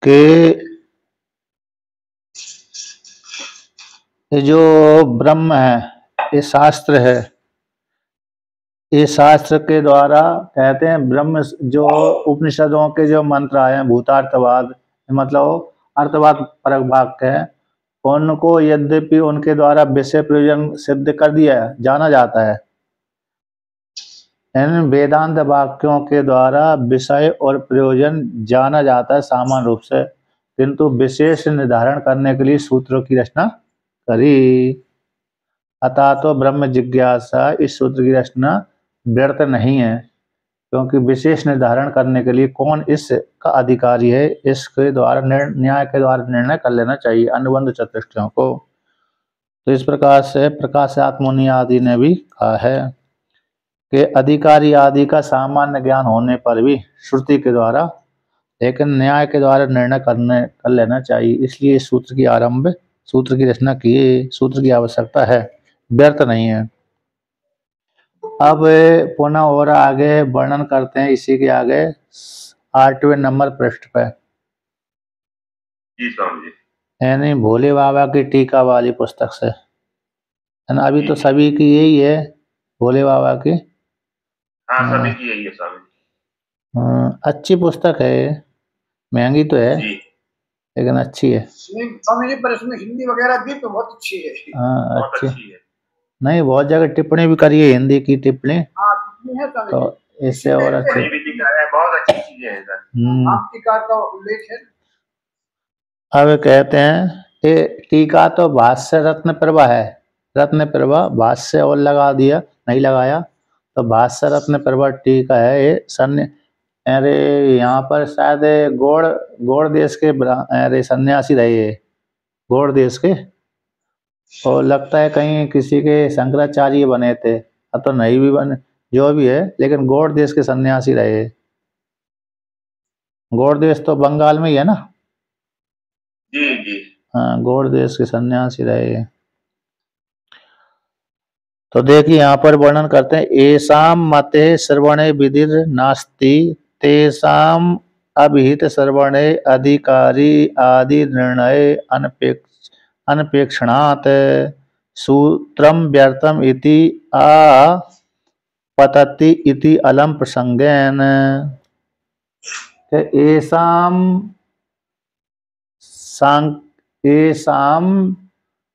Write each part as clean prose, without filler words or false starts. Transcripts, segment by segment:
कि ये जो ब्रह्म है, ये शास्त्र है, ये शास्त्र के द्वारा कहते हैं ब्रह्म जो उपनिषदों के जो मंत्र आए हैं भूतार्थवाद मतलब अर्थवाद परक वाक्य है, उनको यद्यपि उनके द्वारा विषय प्रयोजन सिद्ध कर दिया जाना जाता है, इन वेदांत वाक्यों के द्वारा विषय और प्रयोजन जाना जाता है सामान्य रूप से, किंतु विशेष निर्धारण करने के लिए सूत्रों की रचना करी। अतः तो ब्रह्म जिज्ञासा इस सूत्र की रचना व्यर्थ नहीं है, क्योंकि विशेष निर्धारण करने के लिए कौन इसका अधिकारी है, इसके द्वारा न्याय के द्वारा निर्णय कर लेना चाहिए अनुबंध चतुष्टयों को। तो इस प्रकार से प्रकाशात मुनि आदि ने भी कहा है कि अधिकारी आदि का सामान्य ज्ञान होने पर भी श्रुति के द्वारा लेकिन न्याय के द्वारा निर्णय कर लेना चाहिए, इसलिए इस सूत्र की आरंभ सूत्र की रचना की, सूत्र की आवश्यकता है, व्यर्थ नहीं है। अब पुनः और आगे वर्णन करते हैं इसी के आगे 8वें नंबर पृष्ठ पे। जी स्वामी जी। यानी भोले बाबा की टीका वाली पुस्तक से, है ना। अभी तो सभी की यही है भोले बाबा की। हाँ सभी की यही है स्वामी। अच्छी पुस्तक है, महंगी तो है लेकिन अच्छी है स्वामी जी, पर इसमें हिंदी वगैरह भी तो बहुत अच्छी है। हाँ अच्छी है। नहीं, बहुत जगह टिप्पणी भी करी है, हिंदी की टिप्पणी। हाँ टिप्पणी है तो इससे और अच्छी बहुत अच्छी चीजें हैं सर। आप टीका का उल्लेख है। अब कहते हैं ये टीका तो भाष्य रत्न प्रभा है, रत्न प्रभा भाष्य और लगा दिया, नहीं लगाया तो भाष्य रत्न प्रभा टीका है ये सन्य। अरे यहाँ पर शायद गौड़ देश के अरे सन्यासी रहे, गौड़ देश के, और लगता है कहीं किसी के शंकराचार्य बने थे, अब तो नहीं भी बने, जो भी है, लेकिन गौड़ देश के सन्यासी रहे। गौड़ देश तो बंगाल में ही है ना। जी जी हाँ, गौड़ देश के सन्यासी रहे। तो देखिए यहाँ पर वर्णन करते हैं, एसाम मते श्रवणे विधिर नास्ति तेसाम अभिहित श्रवणे अधिकारी आदि निर्णय अनपेक्षणात् सूत्रम व्यर्थम इति पतति इति अलम प्रसंगेन। एसाम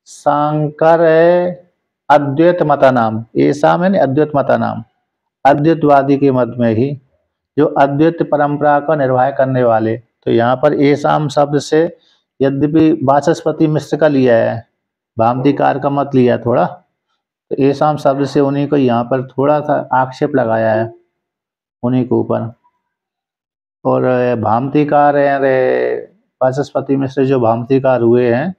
सांकर अद्वैत मता नाम, एसाम है अद्वैत मता नाम, अद्वैतवादी के मत में ही जो अद्वैत परंपरा का निर्वाह करने वाले। तो यहाँ पर एसाम शब्द से यद्यपि वाचस्पति मिश्र का लिया है, भामतीकार का मत लिया थोड़ा, तो एसाम शब्द से उन्हीं को यहाँ पर थोड़ा सा आक्षेप लगाया है उन्हीं के ऊपर। और भामतीकार है वाचस्पति मिश्र जो भामतीकार हुए हैं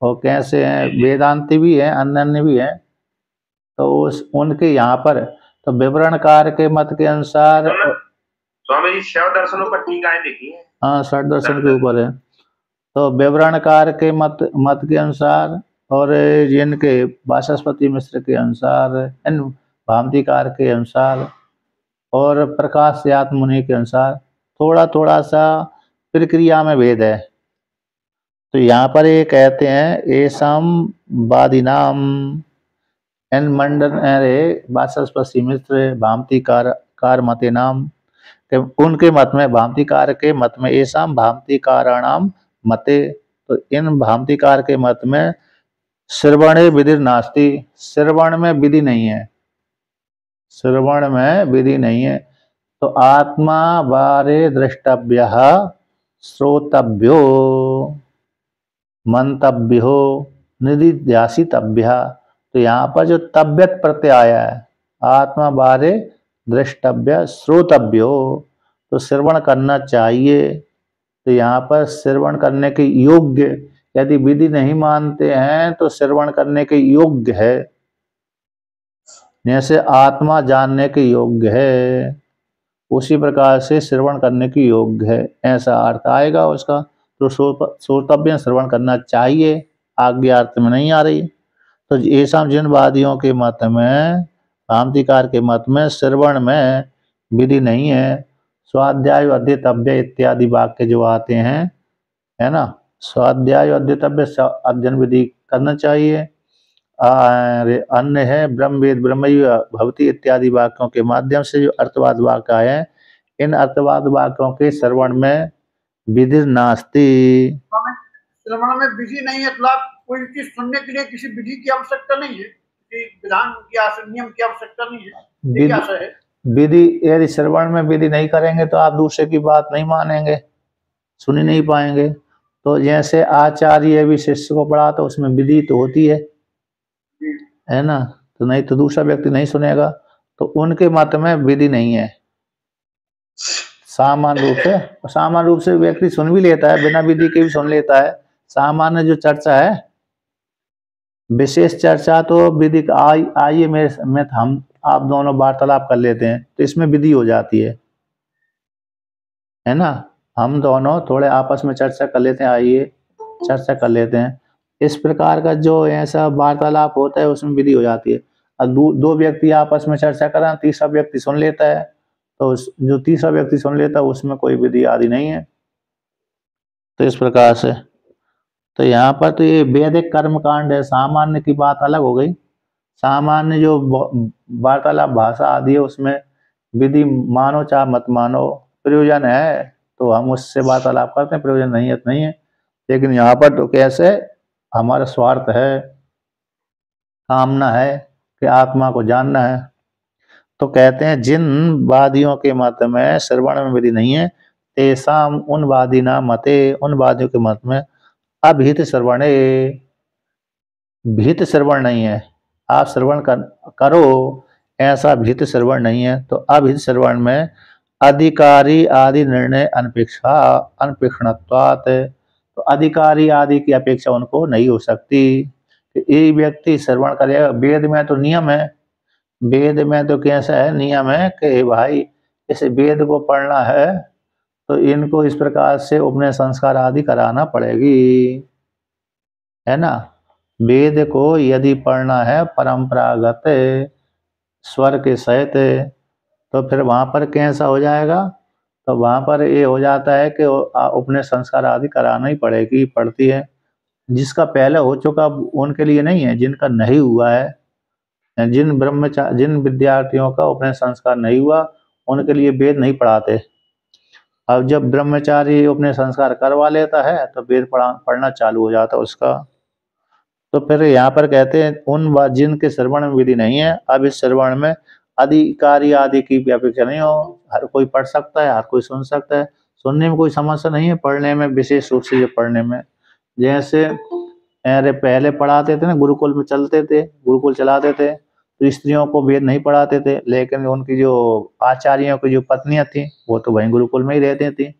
वो कैसे हैं, वेदांती भी हैं, अन्य भी हैं। तो उनके यहाँ पर तो विवरणकार के मत के अनुसार स्वामी जी शैव दर्शनों पर टीकाएं लिखी हैं। हाँ, षट दर्शन के ऊपर है। तो विवरणकार के मत के अनुसार और जिनके वाचस्पति मिश्र के अनुसार, इन भामतीकार के अनुसार और प्रकाशयात मुनि के अनुसार थोड़ा थोड़ा सा प्रक्रिया में भेद है। तो यहाँ पर ये कहते हैं एसाम वादिनाम, एन मंडन अरे वाचस्पति मिश्र भामतीकार मते नाम, उनके मत में, भामतीकार के मत में एसाम भामतीकाराणाम मते, तो इन भामतीकार के मत में श्रवणे विधि नास्ति, श्रवण में विधि नहीं है, श्रवण में विधि नहीं है। तो आत्मा बारे द्रष्टव्य श्रोतव्यो मंतव्यो निधिध्यासितव्य। तो यहाँ पर जो तव्यत प्रत्यय आया है, आत्मा बारे द्रष्टव्य श्रोतव्यो, तो श्रवण करना चाहिए। तो यहाँ पर श्रवण करने के योग्य, यदि विधि नहीं मानते हैं तो श्रवण करने के योग्य है, जैसे आत्मा जानने के योग्य है उसी प्रकार से श्रवण करने के योग्य है, ऐसा अर्थ आएगा उसका। तो श्रोतव्य श्रवण करना चाहिए, आगे अर्थ में नहीं आ रही। तो ऐसा जिन वादियों के मत में, भामतीकार के मत में श्रवण में विधि नहीं है, स्वाध्याय अध्येतव्य इत्यादि वाक्य जो आते हैं है ना। स्वाध्याय और अध्येतव्य अध्ययन विधि करना चाहिए। अन्य है ब्रह्मवेद ब्रह्मैव भवति इत्यादि वाक्यों के माध्यम से जो अर्थवाद वाक्य आए हैं, इन अर्थवाद वाक्यों के श्रवण में विधि नास्ति। श्रवण में विधि नहीं है, मतलब कोई चीज सुनने के लिए किसी विधि की आवश्यकता नहीं है, किसी विधान की नियम की आवश्यकता नहीं है। ये क्या है? विधि, यदि श्रवण में विधि नहीं करेंगे तो आप दूसरे की बात नहीं मानेंगे, सुन ही नहीं पाएंगे। तो जैसे आचार्य भी शिष्य को पढ़ा तो उसमें विधि तो होती है ना, तो नहीं तो दूसरा व्यक्ति नहीं सुनेगा। तो उनके मत में विधि नहीं है। सामान्य रूप से व्यक्ति सुन भी लेता है, बिना विधि के भी सुन लेता है। सामान्य जो चर्चा है, विशेष चर्चा तो विधि आइए मेरे में हम आप दोनों वार्तालाप कर लेते हैं तो इसमें विधि हो जाती है ना। हम दोनों थोड़े आपस में चर्चा कर लेते हैं, आइए चर्चा कर लेते हैं। इस प्रकार का जो ऐसा वार्तालाप होता है उसमें विधि हो जाती है। अब दो व्यक्ति आपस में चर्चा कर रहे हैं, तीसरा व्यक्ति सुन लेता है, तो जो तीसरा व्यक्ति सुन लेता है उसमें कोई विधि आदि नहीं है। तो इस प्रकार से तो यहाँ पर तो ये वैदिक कर्म कांड है, सामान्य की बात अलग हो गई। सामान्य जो वार्तालाप भाषा आदि है उसमें विधि मानो चाहे मत मानो, प्रयोजन है तो हम उससे वार्तालाप करते हैं, प्रयोजन नहीं है तो नहीं है। लेकिन यहाँ पर तो कैसे हमारा स्वार्थ है, कामना है कि आत्मा को जानना है। तो कहते हैं जिन वादियों के मत में श्रवण में विधि नहीं है, तेसाम उन वादी ना मते, उन वादियों के मत में अभिहित श्रवणे, भीत श्रवण नहीं है। आप श्रवण करो, ऐसा भीत श्रवण नहीं है। तो अभिहित श्रवण में अधिकारी आदि निर्णय अनपेक्षणत्वात्, तो अधिकारी आदि की अपेक्षा उनको नहीं हो सकती। ये व्यक्ति श्रवण करेगा, वेद में तो नियम है, वेद में तो कैसा है नियम है कि भाई इस वेद को पढ़ना है तो इनको इस प्रकार से उपनयन संस्कार आदि कराना पड़ेगी, है ना। वेद को यदि पढ़ना है परंपरागत स्वर के सहित तो फिर वहाँ पर कैसा हो जाएगा, तो वहाँ पर ये हो जाता है कि उपनयन संस्कार आदि कराना ही पड़ेगी, पड़ती है। जिसका पहले हो चुका उनके लिए नहीं है, जिनका नहीं हुआ है, जिन विद्यार्थियों का उपनयन संस्कार नहीं हुआ उनके लिए वेद नहीं पढ़ाते। अब जब ब्रह्मचारी उपनयन संस्कार करवा लेता है तो वेद पढ़ना चालू हो जाता है उसका। तो फिर यहाँ पर कहते हैं उन जिनके श्रवण में विधि नहीं है, अब इस श्रवण में अधिकारी आदि की भी अपेक्षा नहीं हो। हर कोई पढ़ सकता है, हर कोई सुन सकता है, सुनने में कोई समस्या नहीं है, पढ़ने में विशेष रूप से पढ़ने में। जैसे अरे पहले पढ़ाते थे ना, गुरुकुल में चलते थे, गुरुकुल चलाते थे तो स्त्रियों को वेद नहीं पढ़ाते थे, लेकिन उनकी जो आचार्यों की जो पत्नियां थी वो तो वहीं गुरुकुल में ही रहती थी,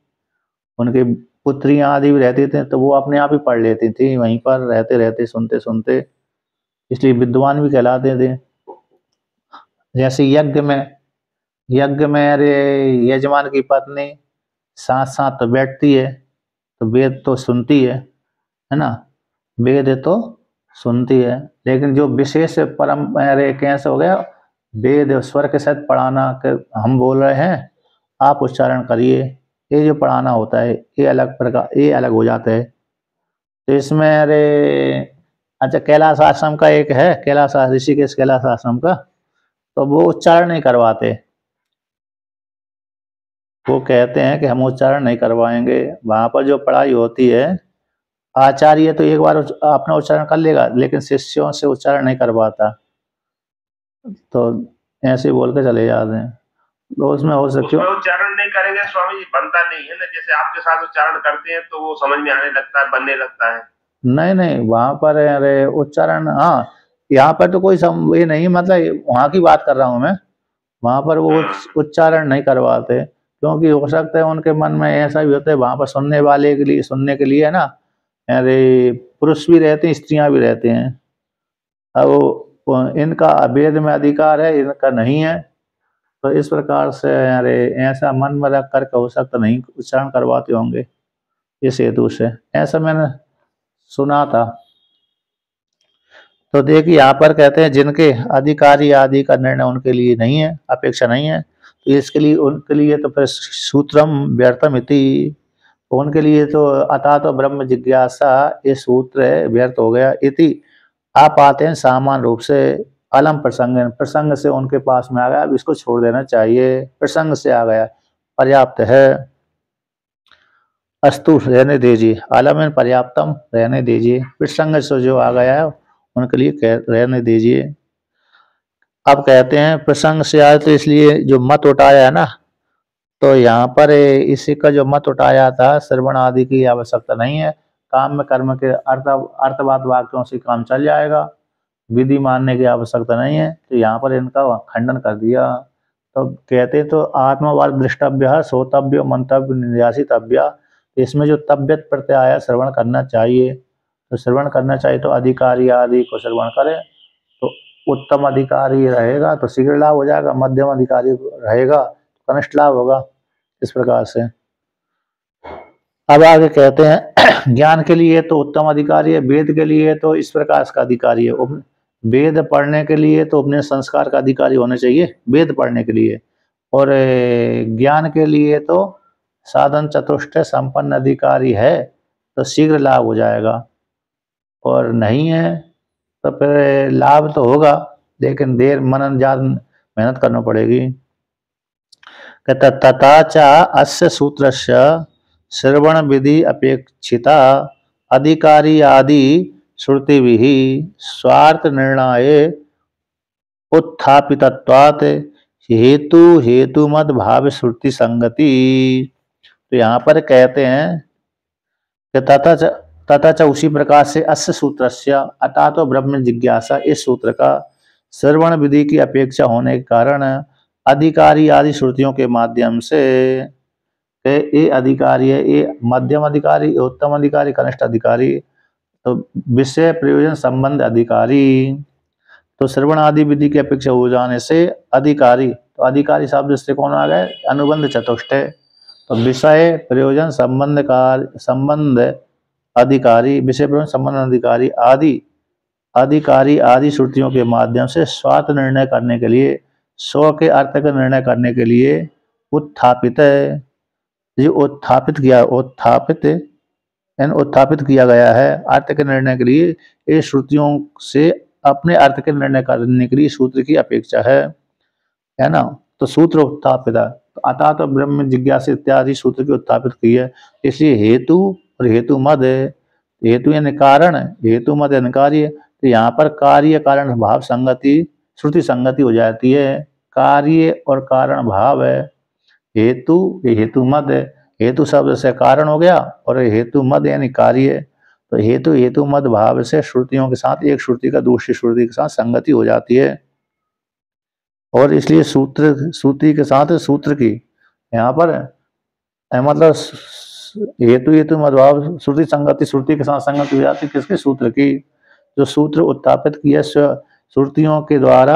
उनकी पुत्रियां आदि भी रहती थी तो वो अपने आप ही पढ़ लेती थी, वहीं पर रहते रहते सुनते सुनते, इसलिए विद्वान भी कहलाते थे। जैसे यज्ञ में अरे यजमान की पत्नी साथ साथ तो बैठती है तो वेद तो सुनती है ना, वेद तो सुनती है। लेकिन जो विशेष परम अरे कैसे हो गया, वेद स्वर के साथ पढ़ाना कि हम बोल रहे हैं आप उच्चारण करिए, ये जो पढ़ाना होता है ये अलग प्रकार, ये अलग हो जाता है। तो इसमें अरे अच्छा कैलाश आश्रम का एक है, कैलाश ऋषिकेश कैलाश आश्रम का, तो वो उच्चारण नहीं करवाते, वो कहते हैं कि हम उच्चारण नहीं करवाएंगे। वहां पर जो पढ़ाई होती है आचार्य तो एक बार अपना उच्चारण कर लेगा लेकिन शिष्यों से उच्चारण नहीं करवाता, तो ऐसे बोल के चले जाते हैं। तो उसमें हो सकते उच्चारण नहीं करेंगे स्वामी जी, बनता नहीं है ना, जैसे आपके साथ उच्चारण करते हैं तो वो समझ में आने लगता है, बनने लगता है। नहीं वहां पर अरे उच्चारण, हाँ यहाँ पर तो कोई ये नहीं, मतलब वहां की बात कर रहा हूँ मैं, वहां पर वो उच्चारण नहीं करवाते क्योंकि हो सकता है उनके मन में ऐसा भी होता है, वहां पर सुनने वाले के लिए, सुनने के लिए है ना, अरे पुरुष भी रहते हैं स्त्रियां भी रहते हैं। अब इनका वेद में अधिकार है, इनका नहीं है, तो इस प्रकार से अरे ऐसा मन में रख करके हो सकता नहीं उच्चारण करवाते होंगे इस हेतु से, ऐसा मैंने सुना था। तो देखिए यहाँ पर कहते हैं जिनके अधिकारी आदि का निर्णय उनके लिए नहीं है, अपेक्षा नहीं है, तो इसके लिए उनके लिए तो फिर सूत्रम व्यर्थम इति, उनके लिए तो अतः तो ब्रह्म जिज्ञासा ये सूत्र व्यर्थ हो गया। इति आप आते हैं सामान्य रूप से अलम प्रसंग, प्रसंग से उनके पास में आ गया, अब इसको छोड़ देना चाहिए, प्रसंग से आ गया, पर्याप्त है। अस्तु रहने दीजिए, अलम पर्याप्तम रहने दीजिए, प्रसंग से जो आ गया है उनके लिए रहने दीजिए। अब कहते हैं प्रसंग से आए तो इसलिए जो मत उठाया है ना, तो यहाँ पर इसी का जो मत उठाया था श्रवण आदि की आवश्यकता नहीं है, काम में कर्म के अर्थवाद वाक्यों से काम चल जाएगा, विधि मानने की आवश्यकता नहीं है, तो यहाँ पर इनका खंडन कर दिया। तो कहते तो आत्मवाद दृष्टव्य श्रोतव्य मंतव्य निध्यासितव्य, इसमें जो तब्यत प्रत्यय आया श्रवण करना चाहिए, तो श्रवण करना चाहिए तो अधिकारी आदि को श्रवण करें, तो उत्तम अधिकारी रहेगा तो शीघ्र लाभ हो जाएगा, मध्यम अधिकारी रहेगा तो कनिष्ठ लाभ होगा, इस प्रकार से। अब आगे कहते हैं ज्ञान के लिए तो उत्तम अधिकारी है, वेद के लिए तो इस प्रकार का अधिकारी है, वेद पढ़ने के लिए तो अपने संस्कार का अधिकारी होने चाहिए वेद पढ़ने के लिए, और ज्ञान के लिए तो साधन चतुष्ट संपन्न अधिकारी है तो शीघ्र लाभ हो जाएगा, और नहीं है तो फिर लाभ तो होगा लेकिन देर मनन ज्यादा मेहनत करना पड़ेगी। तथा च अस्य सूत्रस्य श्रवण विधि अपेक्षिता अधिकारी आदि श्रुतिभिः स्वार्थ निर्णय उत्थापितत्वात् हेतु मद भाव श्रुति संगति। तो यहाँ पर कहते हैं कि तथा च उसी प्रकार से अस्य सूत्रस्य अतः तो ब्रह्म जिज्ञासा, इस सूत्र का श्रवण विधि की अपेक्षा होने के कारण अधिकारी आदि श्रुतियों के माध्यम से ये अधिकारी है, ये मध्यम अधिकारी, उत्तम अधिकारी, कनिष्ठ अधिकारी, तो विषय प्रयोजन संबंध अधिकारी, तो श्रवण आदि विधि की अपेक्षा हो जाने से अधिकारी, तो अधिकारी शब्द से कौन आ गए, अनुबंध चतुष्ट है, तो विषय प्रयोजन संबंध अधिकारी, विषय प्रयोजन संबंध अधिकारी आदि अधिकारी आदि श्रुतियों के माध्यम से स्वार्थ निर्णय करने के लिए, स्व के अर्थ का निर्णय करने के लिए उत्थापित है, ये उत्थापित किया गया है अर्थ के निर्णय के लिए, ये श्रुतियों से अपने अर्थ के निर्णय करने के लिए सूत्र की अपेक्षा है ना। तो सूत्र उत्थापित है, अतः तो ब्रह्म जिज्ञासा इत्यादि सूत्र की उत्थापित की है, इसलिए हेतु और हेतु मद, हेतु यानी कारण, हेतु मद यानी कार्य, तो यहाँ पर कार्य कारण भाव संगति श्रुति संगति हो जाती है, कार्य और कारण भाव है, हेतु ये हेतु मद है, हेतु शब्द से कारण हो गया और हेतु मद यानी कार्य, तो हेतु मद भाव से श्रुतियों के साथ एक श्रुति का दूसरी श्रुति के साथ संगति हो जाती है, और इसलिए श्रुति के साथ सूत्र की यहाँ पर मतलब हेतु मद भाव श्रुति संगति, श्रुति के साथ संगति हो जाती है किसके, सूत्र की। जो सूत्र उत्थापित किया श्रुतियों के द्वारा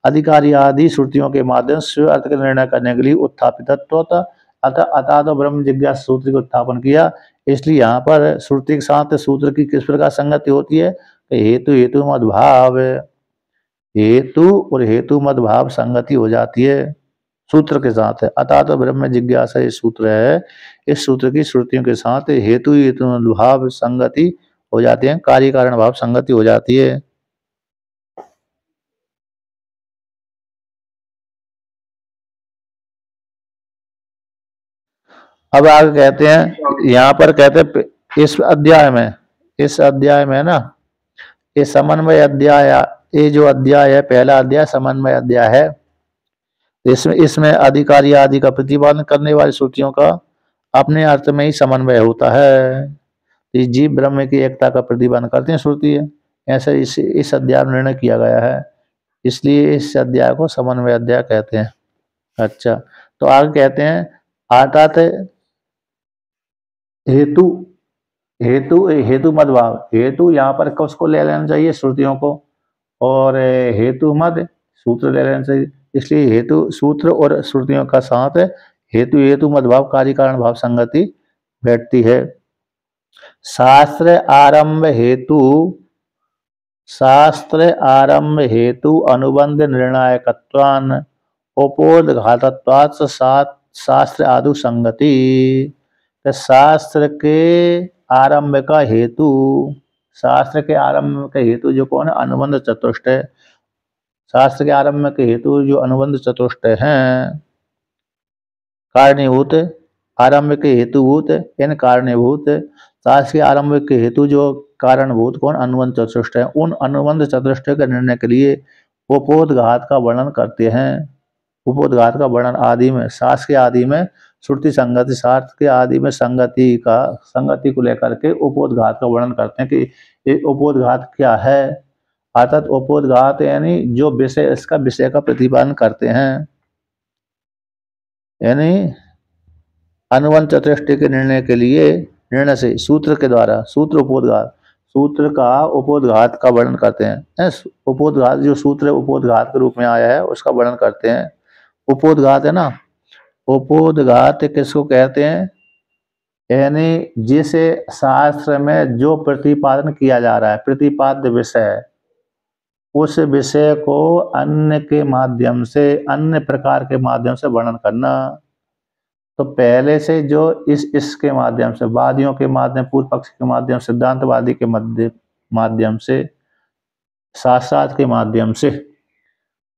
अधिकारी आदि श्रुतियों के माध्यम से अर्थ का निर्णय करने के लिए उत्थापितत्व, अतः तो ब्रह्म जिज्ञासा सूत्र को उत्थापन किया, इसलिए यहाँ पर श्रुति के साथ सूत्र की किस प्रकार संगति होती है, हेतु मद भाव, हेतु और हेतु मद भाव संगति हो जाती है सूत्र के साथ है, अतः तो ब्रह्म जिज्ञासा ये सूत्र है, इस सूत्र की श्रुतियों के साथ हेतु मद भाव संगति हो जाती है, कार्य कारण भाव संगति हो जाती है। अब आगे कहते हैं, यहाँ पर कहते हैं इस अध्याय में ना, ये समन्वय अध्याय, ये जो अध्याय है पहला अध्याय समन्वय अध्याय है, इसमें अधिकारी आदि का प्रतिपादन करने वाली श्रुतियों का अपने अर्थ में ही समन्वय होता है, इस जीव ब्रह्म की एकता का प्रतिपादन करती है श्रुति है, ऐसे इस अध्याय में निर्णय किया गया है, इसलिए इस अध्याय को समन्वय अध्याय कहते हैं। अच्छा, तो आगे कहते हैं अर्थात हेतु मद भाव, हेतु यहाँ पर उसको ले लेना चाहिए श्रुतियों को, और हेतु मद सूत्र ले लेना चाहिए, इसलिए हेतु सूत्र और श्रुतियों का साथ हेतु मद भाव कार्य कारण भाव संगति बैठती है। शास्त्र आरंभ हेतु अनुबंध निर्णायकत्वान उपोद्घातत्वात् शास्त्र आदु संगति, कि शास्त्र के आरंभ का हेतु, शास्त्र के आरंभ का हेतु जो कौन है, अनुबंध चतुष्टय। शास्त्र के आरंभ के हेतु जो अनुबंध चतुष्टय हैं, कारणीभूत, आरंभ के हेतुभूत यानी कारणीभूत, शास्त्र के आरंभ के हेतु जो कारणभूत कौन, अनुबंध चतुष्टय है। उन अनुबंध चतुष्टय के निर्णय के लिए उपोद्घात का वर्णन करते हैं। उपोद्घात का वर्णन आदि में, शास्त्र के आदि में श्रुति संगति, शास्त्र के आदि में संगति को लेकर के उपोद्घात का वर्णन करते हैं कि ये उपोद्घात क्या है। अर्थात उपोद्घात यानी जो विषय, इसका विषय का प्रतिपादन करते हैं, यानी अनुबंध चतुष्टय के निर्णय के लिए, निर्णय से सूत्र के द्वारा, सूत्र उपोद्घात, सूत्र का उपोद्घात का वर्णन करते हैं। उपोद्घात जो सूत्र उपोद्घात के रूप में आया है उसका वर्णन करते हैं। उपोद्घात है ना, उपोद्घात किसको कहते हैं, यानी जिसे शास्त्र में जो प्रतिपादन किया जा रहा है, प्रतिपाद्य विषय, उस विषय को अन्य के माध्यम से, अन्य प्रकार के माध्यम से वर्णन करना। तो पहले से जो इसके माध्यम से, वादियों के माध्यम, पूर्व पक्ष के माध्यम, सिद्धांतवादी के माध्यम से, शास्त्रार्थ के माध्यम से,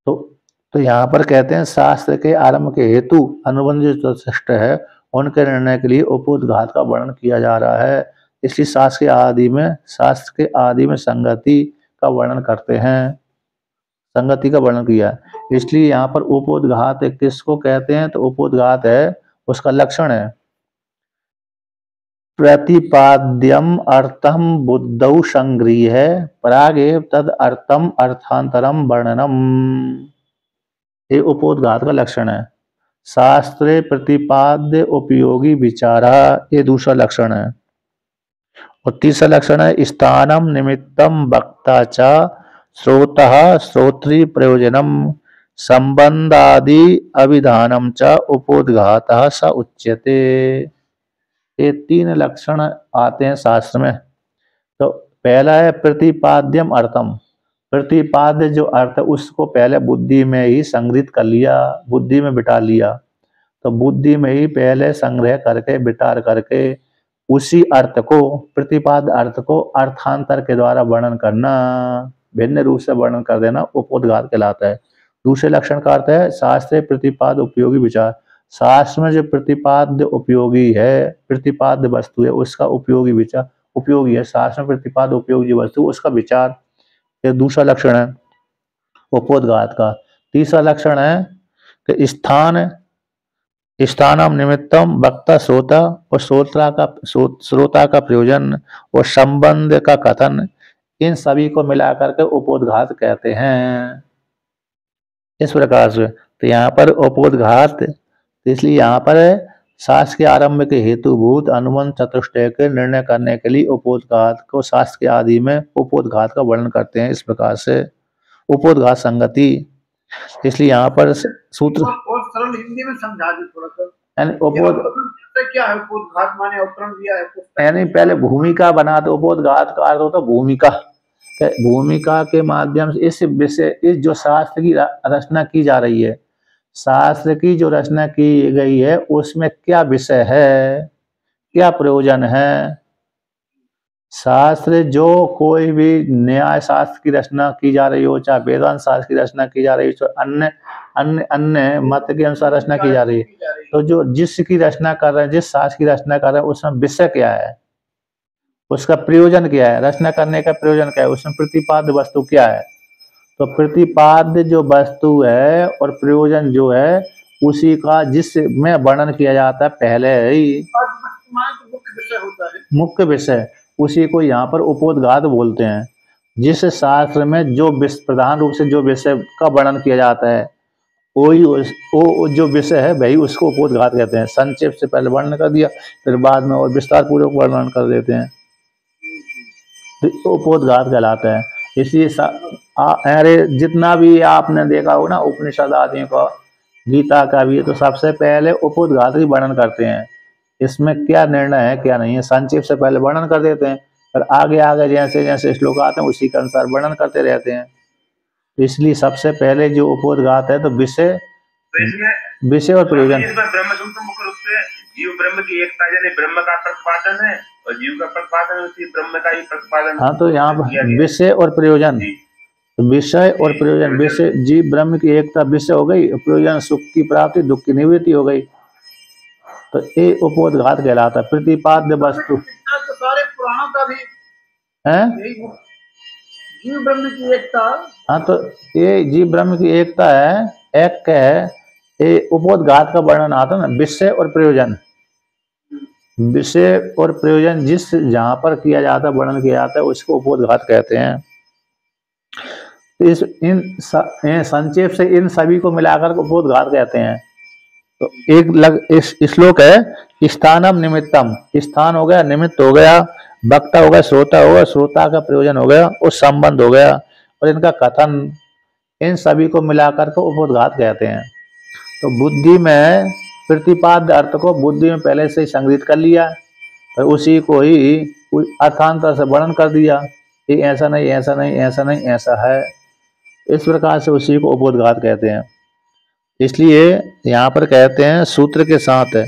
तो यहाँ पर कहते हैं शास्त्र के आरंभ के हेतु अनुबंध जो चतुष्ट है उनके निर्णय के लिए उपोद्घात का वर्णन किया जा रहा है। इसलिए शास्त्र के आदि में संगति का वर्णन करते हैं, संगति का वर्णन किया। इसलिए यहाँ पर उपोद्घात किसको कहते हैं, तो उपोद्घात है, उसका लक्षण है प्रतिपाद्यम अर्थम बुद्धौ संगृह्य परागेव तद अर्थम अर्थांतरम वर्णनम। ये उपोद्घात का लक्षण है। शास्त्रे प्रतिपाद्य उपयोगी विचारा, ये दूसरा लक्षण है। और तीसरा लक्षण है स्थानम निमित्तम वक्ता च श्रोतः श्रोत्री प्रयोजनम संबंधादि अभिधानम च उपोद्घातः स उच्यते। ये तीन लक्षण आते हैं शास्त्र में। तो पहला है प्रतिपाद्यम अर्थम, प्रतिपाद्य जो अर्थ है उसको पहले बुद्धि में ही संग्रहित कर लिया, बुद्धि में बिठा लिया। तो बुद्धि में ही पहले संग्रह करके, विचार करके उसी अर्थ को, प्रतिपाद्य अर्थ को अर्थांतर के द्वारा वर्णन करना, भिन्न रूप से वर्णन कर देना उपोद्घात कहलाता है। दूसरे लक्षण का अर्थ है शास्त्र प्रतिपाद्य उपयोगी विचार। शास्त्र में जो प्रतिपाद्य उपयोगी है, प्रतिपाद्य वस्तु है, उसका उपयोगी विचार, उपयोगी है शास्त्र में प्रतिपाद्य उपयोगी वस्तु, उसका विचार, ये दूसरा लक्षण है उपोद्घात का। तीसरा लक्षण है कि स्थानम निमित्तम वक्ता श्रोता, और श्रोता का प्रयोजन और संबंध का कथन, इन सभी को मिलाकर के उपोद्घात कहते हैं। इस प्रकार से तो यहाँ पर उपोद्घात, इसलिए यहाँ पर शास्त्र के आरंभ के हेतुभूत अनुबंध चतुष्टय के निर्णय करने के लिए उपोद्घात को शास्त्र के आदि में उपोद्घात का वर्णन करते हैं। इस प्रकार से उपोद्घात संगति, इसलिए यहाँ पर सूत्र और सरल हिंदी में समझा दे थोड़ा सा। क्या है उपोद्घात, माने अवतरण दिया है, यानी पहले भूमिका बना दो। उपोद्घात का अर्थ होता है भूमिका, भूमिका के माध्यम से इस विषय, इस जो शास्त्र की रचना की जा रही है, शास्त्र की जो रचना की गई है उसमें क्या विषय है, क्या प्रयोजन है। शास्त्र जो कोई भी न्याय शास्त्र की रचना की जा रही हो, चाहे वेदांत शास्त्र की रचना की जा रही हो, चाहे अन्य मत के अनुसार रचना की जा रही है, तो जो जिसकी रचना कर रहे हैं, जिस शास्त्र की रचना कर रहे हैं, उसमें विषय क्या है, उसका प्रयोजन क्या है, रचना करने का प्रयोजन क्या है, उसमें प्रतिपाद्य वस्तु क्या है। तो प्रतिपाद्य जो वस्तु है और प्रयोजन जो है उसी का जिसमें वर्णन किया जाता है पहले ही, मुख्य विषय, उसी को यहाँ पर उपोद्घात बोलते हैं। जिस शास्त्र में जो प्रधान रूप से जो विषय का वर्णन किया जाता है वही वो जो विषय है वही उसको उपोद्घात कहते हैं। संक्षेप से पहले वर्णन कर दिया, फिर बाद में और विस्तार पूर्वक वर्णन कर देते हैं, तो उपोद्घात कहलाता है। इसलिए अरे जितना भी आपने देखा हो ना उपनिषद आदि का, गीता का भी, तो सबसे पहले उपोद्घात ही वर्णन करते हैं। इसमें क्या निर्णय है क्या नहीं है संक्षेप से पहले वर्णन कर देते हैं, फिर आगे आगे जैसे जैसे श्लोक आते हैं उसी के अनुसार वर्णन करते रहते हैं। इसलिए सबसे पहले जो उपोद्घात है तो विषय और प्रयोजन। ब्रह्मसूत्र मुख्य रूप से जीव ब्रह्म की एकता यानी ब्रह्म का प्रतिपादन है और जीव का प्रतिपादन उसी ब्रह्म का ही प्रतिपादन। हाँ, तो यहाँ किया पर गया। विषय और प्रयोजन, जी, विषय और प्रयोजन, विषय जीव ब्रह्म की एकता विषय हो गई, प्रयोजन सुख की प्राप्ति दुख की निवृत्ति हो गई, तो ये उपोद्घात कहलाता है। प्रतिपाद्य वस्तु तो सारे पुराणों का भी है, यही जीव ब्रह्म की एकता। हाँ, तो ये जीव ब्रह्म की एकता है, एक है ये उपोद्घात का वर्णन आता है ना, विषय और प्रयोजन, विषय और प्रयोजन जिस जहां पर किया जाता है, वर्णन किया जाता है, उसको उपोद्घात कहते हैं। तो इन संक्षेप से इन सभी को मिलाकर उपोद्घात कहते हैं। तो इस श्लोक है स्थानम निमित्तम, स्थान हो गया, निमित्त हो गया, वक्ता हो गया, श्रोता हो गया, श्रोता का प्रयोजन हो गया, और संबंध हो गया, और इनका कथन, इन सभी को मिलाकर के उपोद्घात कहते हैं। तो बुद्धि में प्रतिपाद्य अर्थ को बुद्धि में पहले से ही संग्रहित कर लिया और उसी को ही अर्थांतर से वर्णन कर दिया कि ऐसा नहीं, ऐसा नहीं, ऐसा नहीं, ऐसा है। इस प्रकार से उसी को उपोद्घात कहते हैं। इसलिए यहाँ पर कहते हैं सूत्र के साथ है,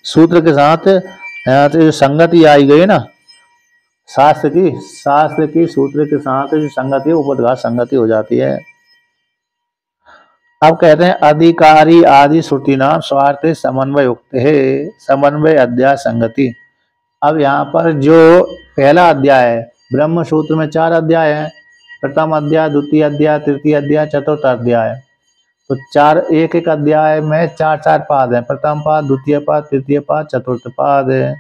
सूत्र के साथ यहाँ से जो संगति आई गई ना शास्त्र की सूत्र के साथ जो संगति है, उपोद्घात संगति हो जाती है। अब कहते हैं अधिकारी आदि श्रुति नाम स्वार्थ समन्वय युक्त है, समन्वय अध्याय संगति। अब यहाँ पर जो पहला अध्याय है, ब्रह्म सूत्र में 4 अध्याय हैं, प्रथम अध्याय, द्वितीय अध्याय, तृतीय अध्याय, चतुर्थ अध्याय। तो 4 एक अध्याय में 4 पाद हैं, प्रथम पाद, द्वितीय पाद, तृतीय पाद, चतुर्थ पाद है।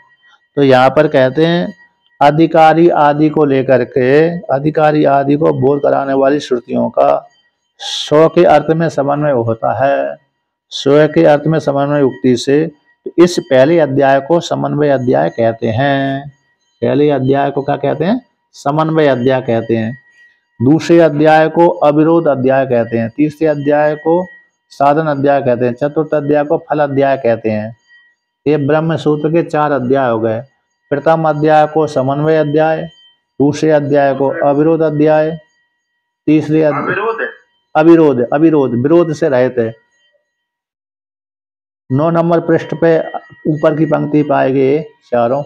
तो यहाँ पर कहते हैं अधिकारी आदि को लेकर के, अधिकारी आदि को बोध कराने वाली श्रुतियों का स्व के अर्थ में समन्वय होता है, स्व के अर्थ में समन्वय युक्ति से। तो इस पहले अध्याय को समन्वय अध्याय कहते हैं। पहले अध्याय को क्या कहते हैं? समन्वय अध्याय कहते हैं। दूसरे अध्याय को अविरोध अध्याय कहते हैं। तीसरे अध्याय को साधन अध्याय कहते हैं। चतुर्थ अध्याय को फल अध्याय कहते हैं। ये ब्रह्म सूत्र के 4 अध्याय हो गए। प्रथम अध्याय को समन्वय अध्याय, दूसरे अध्याय को अविरोध अध्याय, तीसरे अविरोध विरोध से रहित है। 9 नंबर पृष्ठ पे ऊपर की पंक्ति पाएंगे चारों।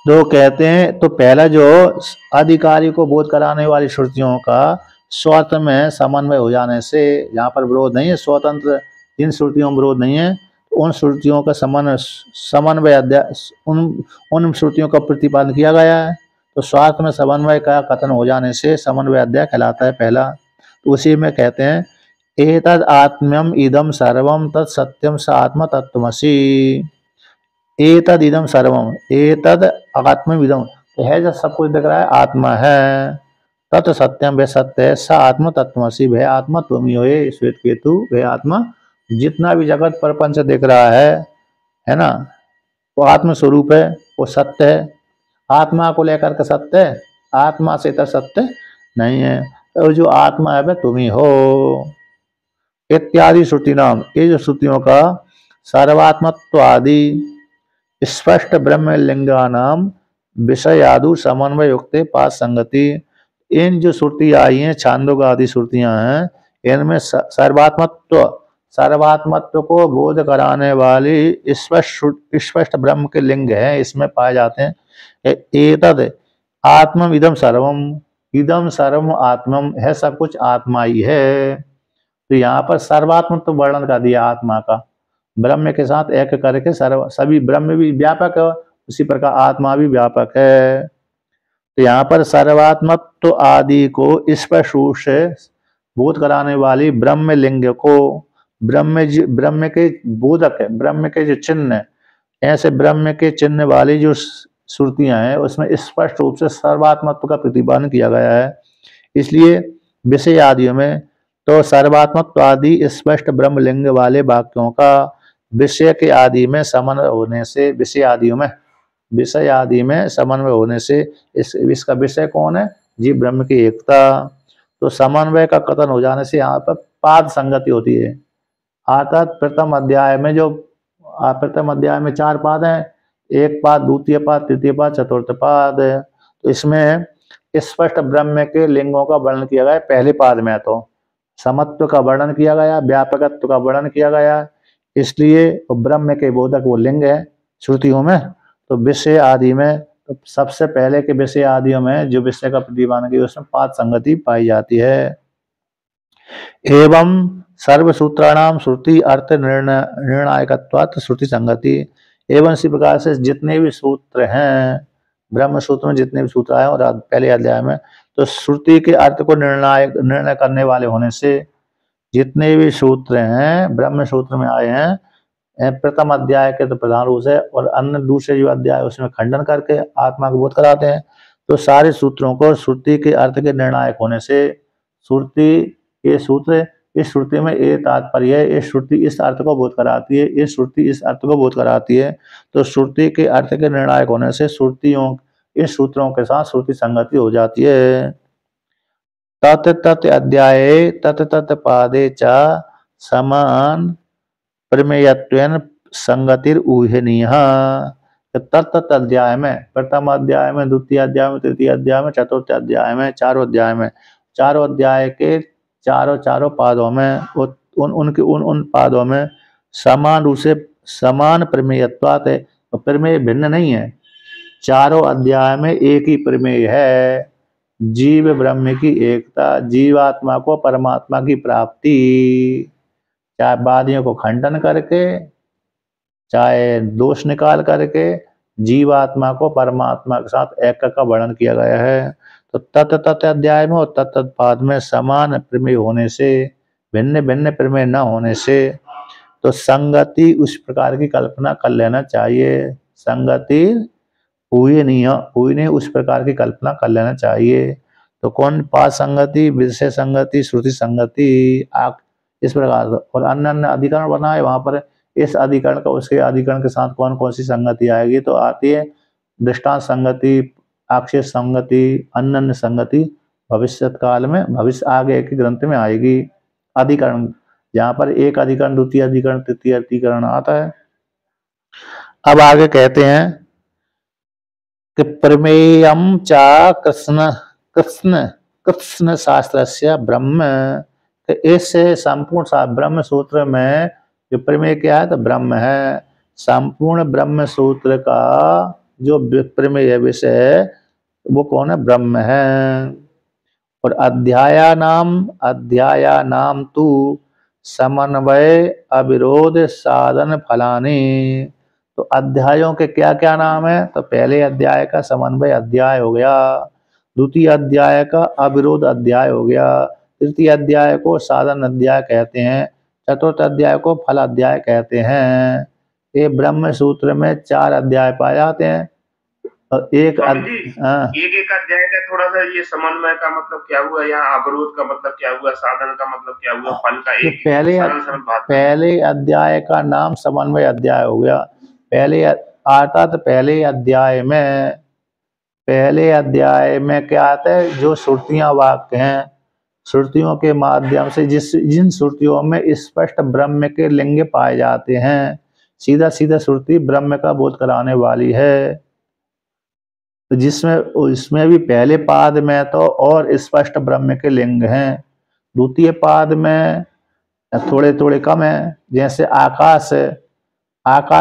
तो कहते हैं, तो पहला जो अधिकारी को बोध कराने वाली श्रुतियों का स्वत में समन्वय हो जाने से, यहाँ पर विरोध नहीं है, स्वतंत्र जिन श्रुतियों में विरोध नहीं है, उन श्रुतियों का समन्वय अध्याय, उन श्रुतियों का प्रतिपादन किया गया है। तो स्वार्थ में समन्वय का कथन हो जाने से समन्वय अध्याय कहलाता है पहला। तो उसी में कहते हैं एतद आत्म्यम इदम सर्वम तत् सत्यम स आत्म तत्वमसि। एतद इदम सर्वम, एतद आत्म इदम, तो है जो सब कुछ दिख रहा है आत्मा है, तत् सत्यम वे सत्य है, स आत्म तत्वमसि वह आत्मा तुम ही हो। श्वेत केतु, वह आत्मा, जितना भी जगत प्रपंच दिख रहा है ना, वो आत्म स्वरूप है, वो सत्य है। आत्मा को लेकर के सत्य है, आत्मा से तो सत्य नहीं है। तो जो आत्मा है वह तुम ही हो। इत्यादि श्रुति नाम, ये जो श्रुतियों का सर्वात्मत्व आदि स्पष्ट ब्रह्म लिंगा नाम विषयादु समन्वय युक्त पास संगति। इन जो श्रुति आई हैं, छांदोग आदि श्रुतियां हैं, इनमें सर्वात्मत्व को बोध कराने वाली स्पष्ट ब्रह्म के लिंग हैं, इसमें पाए जाते हैं। एतद आत्मम इदम सर्वम, इदम सर्वम आत्मम है, सब कुछ आत्मा ही है। तो यहाँ पर सर्वात्मत्व वर्णन कर दिया आत्मा का, ब्रह्म के साथ एक करके सभी ब्रह्म भी व्यापक है, उसी प्रकार आत्मा भी व्यापक है। तो यहाँ पर सर्वात्मत्व आदि को स्पष्ट रूप से बोध कराने वाली ब्रह्म लिंग को, ब्रह्म के बोधक है, ब्रह्म के जो चिन्ह, ऐसे ब्रह्म के चिन्ह वाली जो श्रुतियां हैं, उसमें स्पष्ट रूप से सर्वात्मत्व का प्रतिपादन किया गया है। इसलिए विषय आदियों में तो सर्वात्मत्व आदि स्पष्ट ब्रह्मलिंग वाले वाक्यों का विषय के आदि में समन्वय होने से, विषय आदि में समन्वय होने से, इसका विषय कौन है? जीव ब्रह्म की एकता। तो समन्वय का कथन हो जाने से यहाँ पर पाद संगति होती है। अर्थात प्रथम अध्याय में 4 पाद हैं, एक पाद, द्वितीय पाद, तृतीय पाद, चतुर्थ पाद। तो इसमें स्पष्ट ब्रह्म के लिंगों का वर्णन किया गया है। पहले पाद में तो समत्व का वर्णन किया गया, व्यापकत्व का वर्णन किया गया, इसलिए ब्रह्म के बोधक वो लिंग है श्रुतियों में। तो विषय आदि में तो सबसे पहले के विषय आदियों में जो विषय का प्रतिपादन किया उसमें पांच संगति पाई जाती है। एवं सर्वसूत्राणाम श्रुति अर्थ निर्णायकत्वात् श्रुति संगति। एवं इसी प्रकार से जितने भी सूत्र हैं ब्रह्म सूत्र में जितने भी सूत्र आए और पहले अध्याय में तो श्रुति के अर्थ को निर्णय करने वाले होने से जितने भी सूत्र हैं ब्रह्म सूत्र में आए हैं प्रथम अध्याय के तो प्रधान रूप से और अन्य दूसरे जो अध्याय उसमें खंडन करके आत्मा को बोध कराते हैं। तो सारे सूत्रों को श्रुति के अर्थ के निर्णायक होने से श्रुति ये सूत्र इस श्रुति में ये तात्पर्य है, इस श्रुति इस अर्थ को बोध कराती है, इस श्रुति इस अर्थ को बोध कराती है। तो श्रुति के अर्थ के निर्णायक होने से श्रुतियों इस सूत्रों के साथ श्रुति संगति हो जाती है। तत् तत् अध्याये तत् तत् पादे च समान प्रमेयत्वेन संगतिर ऊहनीय। तत् अध्याय में प्रथम अध्याय में द्वितीय अध्याय में तृतीय अध्याय में चतुर्थ अध्याय में चारों अध्याय के चारों पादों में उन पादों में समान रूप से समान प्रमेयत्वात् है। प्रमेय भिन्न नहीं है, चारों अध्याय में एक ही प्रमेय है, जीव ब्रह्म की एकता, जीवात्मा को परमात्मा की प्राप्ति, चाहे वादियों को खंडन करके चाहे दोष निकाल करके जीवात्मा को परमात्मा के साथ एक का वर्णन किया गया है। तो तत् अध्याय में और तत् पाद में समान प्रमेय होने से भिन्न भिन्न प्रमेय न होने से तो संगति उस प्रकार की कल्पना कर लेना चाहिए। संगति हुई नहीं उस प्रकार की कल्पना कर लेना चाहिए। तो कौन पाद संगति, विषय संगति, श्रुति संगति इस प्रकार। और अन्य अधिकरण बना है वहां पर इस अधिकरण का उसके अधिकरण के साथ कौन कौन सी संगति आएगी तो आती है दृष्टांत संगति, आक्षेप संगति, अन्य संगति भविष्य काल में भविष्य आगे के ग्रंथ में आएगी। अधिकरण जहाँ पर एक अधिकरण द्वितीय अधिकरण तृतीय अधिकरण आता है। अब आगे कहते हैं कि प्रमेयम चा कृष्ण शास्त्रस्य ब्रह्म। इस संपूर्ण ब्रह्म सूत्र में जो प्रमेय क्या है तो ब्रह्म है। संपूर्ण ब्रह्म सूत्र का जो प्रमेय विषय वो कौन है, ब्रह्म है। और अध्याया नाम तु समन्वय अविरोध साधन फलानी। तो अध्यायों के क्या क्या नाम है तो पहले अध्याय का समन्वय अध्याय हो गया, द्वितीय अध्याय का अविरोध अध्याय हो गया, तृतीय अध्याय को साधन अध्याय कहते हैं, चतुर्थ अध्याय को फल अध्याय कहते हैं। ये ब्रह्म सूत्र में 4 अध्याय पाए जाते हैं। एक अध्याय का थोड़ा सा ये समन्वय का मतलब क्या हुआ, यहाँ अवरोध का मतलब क्या हुआ, साधन का मतलब क्या हुआ, फल का एक पहले अध्याय का नाम समन्वय अध्याय हो गया। पहले आता तो पहले अध्याय में क्या आता है जो श्रुतियां वाक्य हैं, श्रुतियों के माध्यम से जिन श्रुतियों में स्पष्ट ब्रह्म के लिंग पाए जाते हैं, सीधा श्रुति ब्रह्म का बोध कराने वाली है। तो इसमें भी पहले पाद में तो और स्पष्ट ब्रह्म के लिंग हैं, द्वितीय पाद में थोड़े थोड़े कम है। जैसे आकाश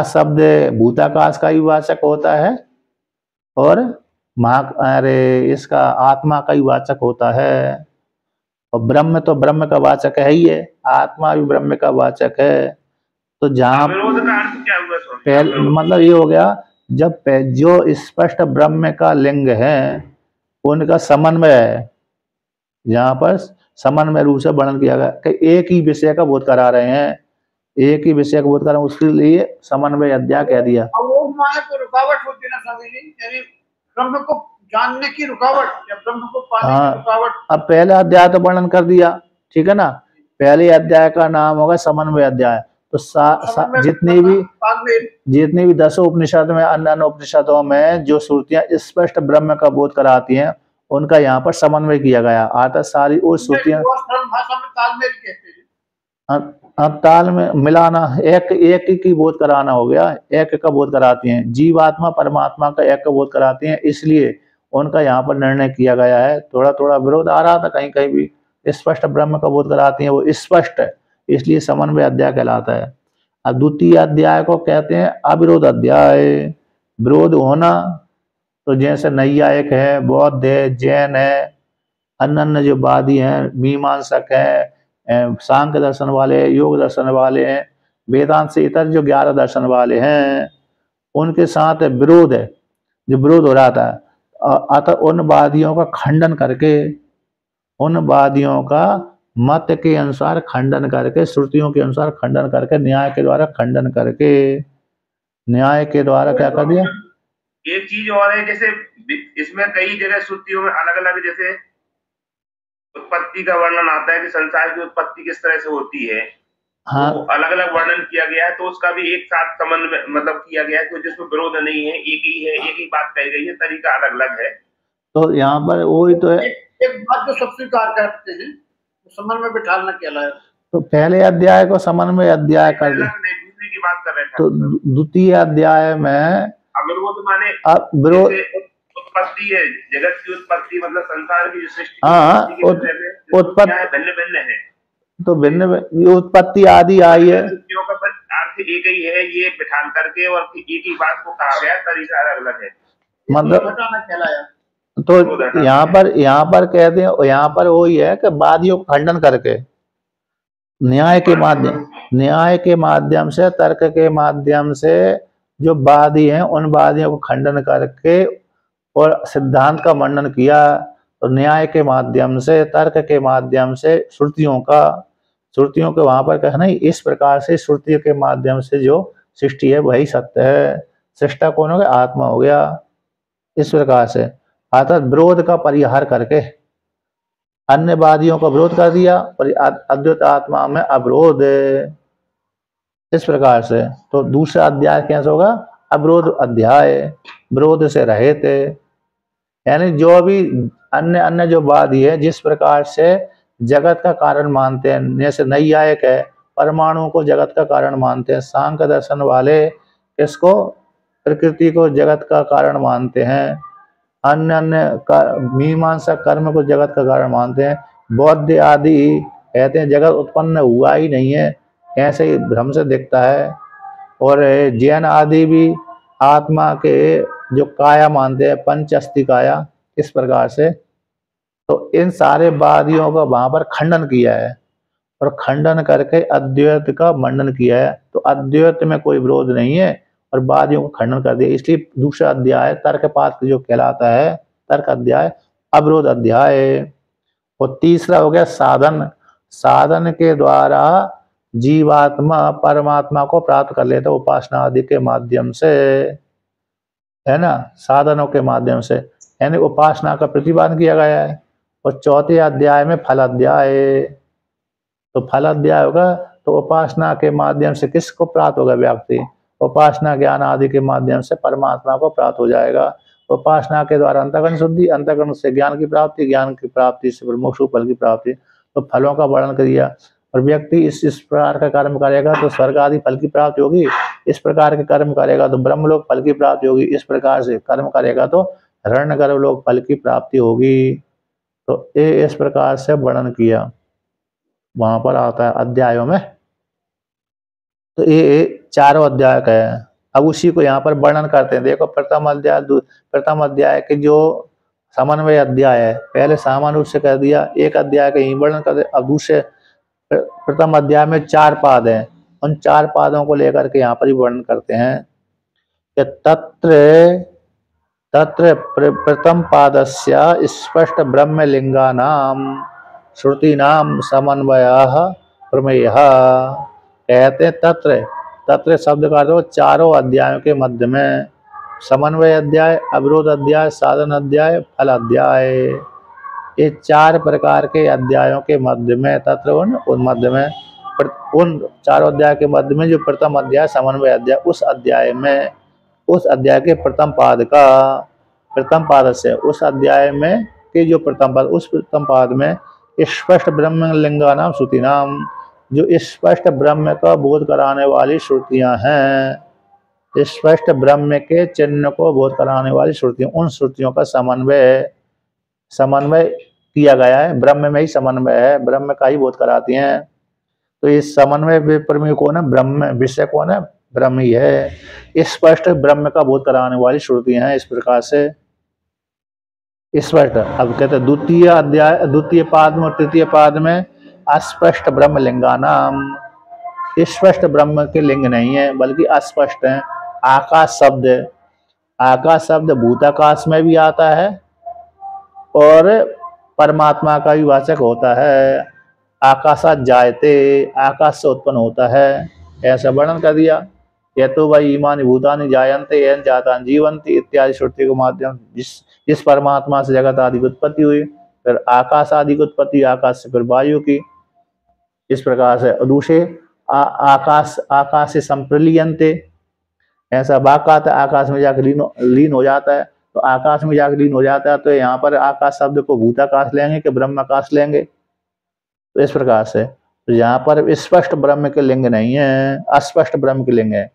शब्द भूताकाश का ही वाचक होता है और इसका आत्मा का ही वाचक होता है। और ब्रह्म तो ब्रह्म का वाचक है ही है, आत्मा भी ब्रह्म का वाचक है। तो जहाँ पहले मतलब ये हो गया जब जो स्पष्ट ब्रह्म का लिंग है उनका समन्वय है, जहाँ पर समन्वय रूप से वर्णन किया गया कि एक ही विषय का बोध करा रहे हैं, एक ही विषय का बोध करा, उसके लिए समन्वय अध्याय कह दिया। वो माया को रुकावट होती ना स्वामी जी, यानी ब्रह्म को जानने की रुकावट या ब्रह्म को पाने की रुकावट। अब पहला अध्याय तो वर्णन कर दिया, ठीक है ना। पहले अध्याय का नाम होगा समन्वय अध्याय। तो जितनी भी 10 उपनिषद में अन्य उपनिषदों में जो श्रुतियां स्पष्ट ब्रह्म का बोध कराती हैं उनका यहाँ पर समन्वय किया गया। आता सारी वो श्रुतियां अब ताल में मिलाना, एक की बोध कराना हो गया, एक का बोध कराती हैं। जीवात्मा परमात्मा का एक का बोध कराती हैं, इसलिए उनका यहाँ पर निर्णय किया गया है। थोड़ा थोड़ा विरोध आ रहा था कहीं कहीं भी, स्पष्ट ब्रह्म का बोध कराती हैं वो स्पष्ट है, इसलिए समन्वय अध्याय कहलाता है। अब द्वितीय अध्याय को कहते हैं अविरोध अध्याय। विरोध होना तो जैसे नैयायिक है, बौद्ध है, जैन है, अन्य जो वादी हैं, मीमांसक है, सांख्य दर्शन वाले, योग दर्शन वाले हैं, वेदांत से इतर जो 11 दर्शन वाले हैं, उनके साथ विरोध है, जो विरोध हो रहा था। अतः उन वादियों का खंडन करके, उन वादियों का मत के अनुसार खंडन करके, श्रुतियों के अनुसार खंडन करके, न्याय के द्वारा खंडन करके, न्याय के द्वारा क्या कर दिया। एक चीज और है, जैसे इसमें कई जगह श्रुतियों में अलग अलग जैसे उत्पत्ति का वर्णन आता है कि संसार की उत्पत्ति किस तरह से होती है। हाँ, तो अलग अलग वर्णन किया गया है, तो उसका भी एक साथ संबंध मतलब किया गया है, तो जिसमें विरोध नहीं है, एक ही है, एक ही बात कही गई है, तरीका अलग अलग है। तो यहाँ पर वही तो है। एक बात जो सब स्वीकार करते हैं, समन्वय में बिठाना कहलाया। तो पहले अध्याय को समन्वय अध्याय कर दिया, दूसरी की बात कर रहे थे। तो द्वितीय अध्याय में अविरोध माने विरोध उत्पत्ति है, जगत की उत्पत्ति मतलब संसार की जो सृष्टि, हाँ, उत्पत्ति भिन्न भिन्न है, तो भिन्न ये उत्पत्ति आदि आई है, का अर्थ एक ही है, ये बिठान करके और एक ही बात को कहा गया, तरीका अलग अलग है, मतलब तो यहाँ पर कहते हैं, यहाँ पर वही है कि वादियों को खंडन करके न्याय के माध्यम से, तर्क के माध्यम से जो वादी हैं उन वादियों को खंडन करके और सिद्धांत का मंडन किया। और न्याय के माध्यम से, तर्क के माध्यम से, श्रुतियों के वहां पर कहना इस प्रकार से श्रुतियों के माध्यम से जो सृष्टि है वही सत्य है, सृष्टा कौन हो गया, आत्मा हो गया। इस प्रकार से अर्थात विरोध का परिहार करके अन्य वादियों का विरोध कर दिया और अद्वैत आत्मा में अवरोध। इस प्रकार से तो दूसरा अध्याय कैसे होगा, अवरोध अध्याय, विरोध से रहित। यानी जो भी अन्य जो वादी है जिस प्रकार से जगत का कारण मानते हैं, जैसे नैयायिक है परमाणु को जगत का कारण मानते हैं, सांख्य दर्शन वाले इसको प्रकृति को जगत का कारण मानते हैं, अन्य मीमांसक कर्म को जगत का कारण मानते हैं, बौद्ध आदि कहते हैं जगत उत्पन्न हुआ ही नहीं है, ऐसे ही भ्रम से दिखता है। और जैन आदि भी आत्मा के जो काया मानते हैं, पंच अस्थि काया, इस प्रकार से। तो इन सारे वादियों का वहां पर खंडन किया है और खंडन करके अद्वैत का मंडन किया है। तो अद्वैत में कोई विरोध नहीं है और वादियों को खंडन कर दिया। इसलिए दूसरा अध्याय तर्कपात जो कहलाता है, तर्क अध्याय, अवरोध अध्याय। और तीसरा हो गया साधन। साधन के द्वारा जीवात्मा परमात्मा को प्राप्त कर लेता, उपासना आदि के माध्यम से, है ना, साधनों के माध्यम से, यानी उपासना का प्रतिपादन किया गया है। और चौथे अध्याय में फल अध्याय। तो फल अध्याय होगा तो उपासना के माध्यम से किसको प्राप्त होगा व्यक्ति, उपासना ज्ञान आदि के माध्यम से परमात्मा को प्राप्त हो जाएगा। उपासना के द्वारा अंतःकरण शुद्धि, अंतःकरण से ज्ञान की प्राप्ति, ज्ञान की प्राप्ति से मोक्ष फल की प्राप्ति। तो फलों का वर्णन कर दिया। और व्यक्ति इस प्रकार का कर्म करेगा तो स्वर्ग आदि फल की प्राप्ति होगी, इस प्रकार के कर्म करेगा तो ब्रह्मलोक फल की प्राप्ति होगी, इस प्रकार से कर्म करेगा तो हिरण्यगर्भ लोक फल की प्राप्ति होगी। तो ये इस प्रकार से वर्णन किया वहां पर आता है अध्यायों में। तो ये चारों अध्याय का है। अब उसी को यहाँ पर वर्णन करते हैं। देखो प्रथम अध्याय के जो समन्वय अध्याय है, पहले सामान्य रूप से कह दिया, एक अध्याय का ही वर्णन करते। अब दूसरे प्रथम अध्याय में 4 पाद हैं, उन 4 पादों को लेकर के यहाँ पर ही वर्णन करते हैं कि तत्र प्रथम पादस्य स्पष्ट ब्रह्मलिंगानां श्रुतीनां समन्वयः प्रमेयः। कहते हैं तत्र शब्द का अर्थ हो चारों अध्यायों के मध्य में, समन्वय अध्याय, अवरोध अध्याय, साधन अध्याय, फल अध्याय, ये 4 प्रकार के अध्यायों के मध्य में, तत्र उन मध्य में, उन चारों अध्याय के मध्य में जो प्रथम अध्याय समन्वय अध्याय, उस अध्याय में, उस अध्याय के प्रथम पाद से, उस अध्याय में के जो प्रथम पाद, उस प्रथम पाद में स्पष्ट ब्रह्मलिंगानां श्रुतीनां, जो स्पष्ट ब्रह्म का बोध कराने वाली श्रुतियां हैं, स्पष्ट ब्रह्म के चिन्ह को बोध कराने वाली श्रुतियां, उन श्रुतियों का समन्वय किया गया है। ब्रह्म में ही समन्वय है, ब्रह्म का ही बोध कराती हैं। तो इस समन्वय विप्रमेय कौन है? ब्रह्म। विषय कौन है? ब्रह्म ही है। स्पष्ट ब्रह्म का बोध कराने वाली श्रुतियां हैं इस प्रकार से स्पष्ट। अब कहते हैं द्वितीय अध्याय द्वितीय पाद में और तृतीय पाद में अस्पष्ट ब्रह्म लिंगानाम। स्पष्ट ब्रह्म के लिंग नहीं है बल्कि अस्पष्ट है। आकाश शब्द भूताकाश में भी आता है और परमात्मा का भी वाचक होता है। आकाशात जायते, आकाश से उत्पन्न होता है, ऐसा वर्णन कर दिया। यह तो भाई ईमानी भूतानि जायन्ते एन जातान जीवंती इत्यादि श्रुति के माध्यम जिस परमात्मा से जगत आदि की उत्पत्ति हुई, फिर आकाश आदि की उत्पत्ति, आकाश से फिर वायु की, इस प्रकार से। दूसरे आकाश से संप्रलीयन्ते, ऐसा वाक्य आता है, आकाश में जाकर लीन हो जाता है। तो आकाश में जाकर लीन हो जाता है, तो यहाँ पर आकाश शब्द को भूताकाश लेंगे कि ब्रह्माकाश लेंगे? तो इस प्रकार से तो यहाँ पर स्पष्ट ब्रह्म के लिंग नहीं है, अस्पष्ट ब्रह्म के लिंग है।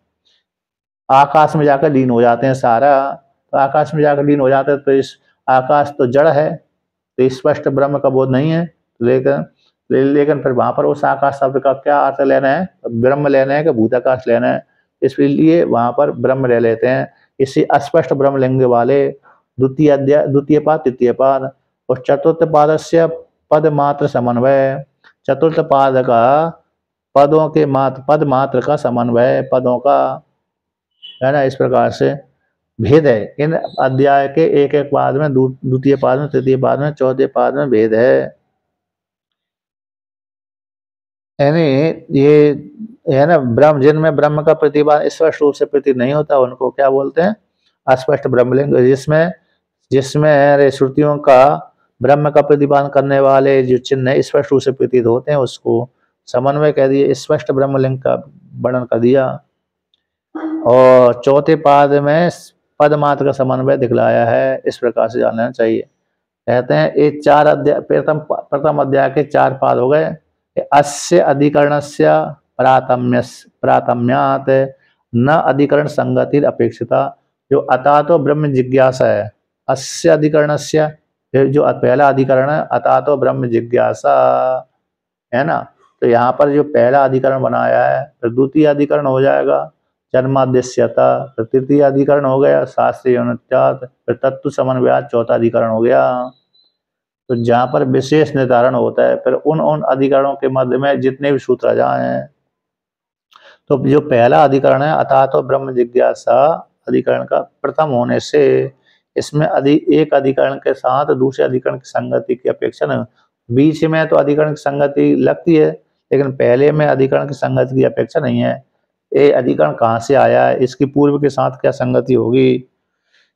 आकाश में जाकर लीन हो जाते हैं सारा, तो आकाश में जाकर लीन हो जाते हैं, तो इस आकाश तो जड़ है, तो स्पष्ट ब्रह्म का बोध नहीं है। लेकिन फिर वहां पर उस आकाश शब्द का क्या अर्थ लेना है? ब्रह्म लेना है कि भूताकाश लेना है? इसलिए वहां पर ब्रह्म ले लेते हैं। इसी अस्पष्ट ब्रह्म लिंग वाले द्वितीय पाद तृतीय पाद और चतुर्थ पाद से पद मात्र समन्वय। चतुर्थ पाद का पदों के पद मात्र का समन्वय, पदों का, है ना, इस प्रकार से भेद है। इन अध्याय के एक एक पाद में, द्वितीय पाद में, तृतीय पाद में, चौथे पाद में भेद है। यानी ये है ना, ब्रह्म जिनमें ब्रह्म का प्रतिपादन स्पष्ट रूप से प्रतीत नहीं होता उनको क्या बोलते हैं? अस्पष्ट ब्रह्मलिंग। जिसमें श्रुतियों का ब्रह्म का प्रतिपादन करने वाले जो चिन्ह स्पष्ट रूप से प्रतीत होते हैं उसको समन्वय कह दिए, स्पष्ट ब्रह्मलिंग का वर्णन कर दिया। और चौथे पाद में पद मात्र का समन्वय दिखलाया है, इस प्रकार से जानना चाहिए। कहते हैं ये चार अध्याय, प्रथम अध्याय के 4 पाद हो गए। अस्य अधिकरणस्य प्राथम्यात् न अधिकरण संगति अपेक्षिता। जो अतः तो ब्रह्म जिज्ञासा है, अस्य अधिकरणस्य, जो पहला अधिकरण है अतः तो ब्रह्म जिज्ञासा, है ना। तो यहाँ पर जो पहला अधिकरण बनाया है, फिर द्वितीय अधिकरण हो जाएगा जन्माद्यस्यता, फिर तृतीय अधिकरण हो गया शास्त्रीय अनुत्यात, फिर तत्व समन्वयात चौथा अधिकरण हो गया। तो जहाँ पर विशेष निर्धारण होता है, फिर उन अधिकरणों के मध्य में जितने भी सूत्र आ जाए, तो जो पहला अधिकरण है अतः तो ब्रह्म जिज्ञासा अधिकरण का प्रथम होने से इसमें एक अधिकरण के साथ दूसरे अधिकरण की संगति की अपेक्षा नहीं। बीच में तो अधिकरण की संगति लगती है, लेकिन पहले में अधिकरण की संगति की अपेक्षा नहीं है। ये अधिकरण कहाँ से आया है, इसकी पूर्व के साथ क्या संगति होगी,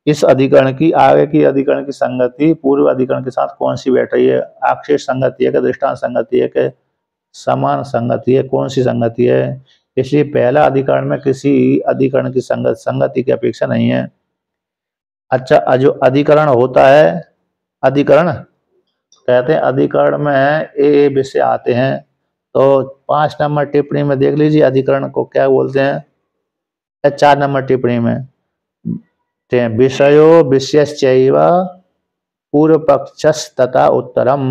इस अधिकरण की आगे की अधिकरण की संगति पूर्व अधिकरण के साथ कौन सी बैठ रही है, आक्षेप संगति है कि दृष्टांत संगति है कि समान संगति है, कौन सी संगति है। इसलिए पहला अधिकरण में किसी अधिकरण की संगति की अपेक्षा नहीं है। अच्छा, जो अधिकरण होता है, अधिकरण कहते हैं अधिकरण में ये विषय आते हैं। तो 5 नंबर टिप्पणी में देख लीजिए अधिकरण को क्या बोलते हैं। 4 नंबर टिप्पणी में विषयो विषयश्चैव पूर्वपक्षस्तथा उत्तरम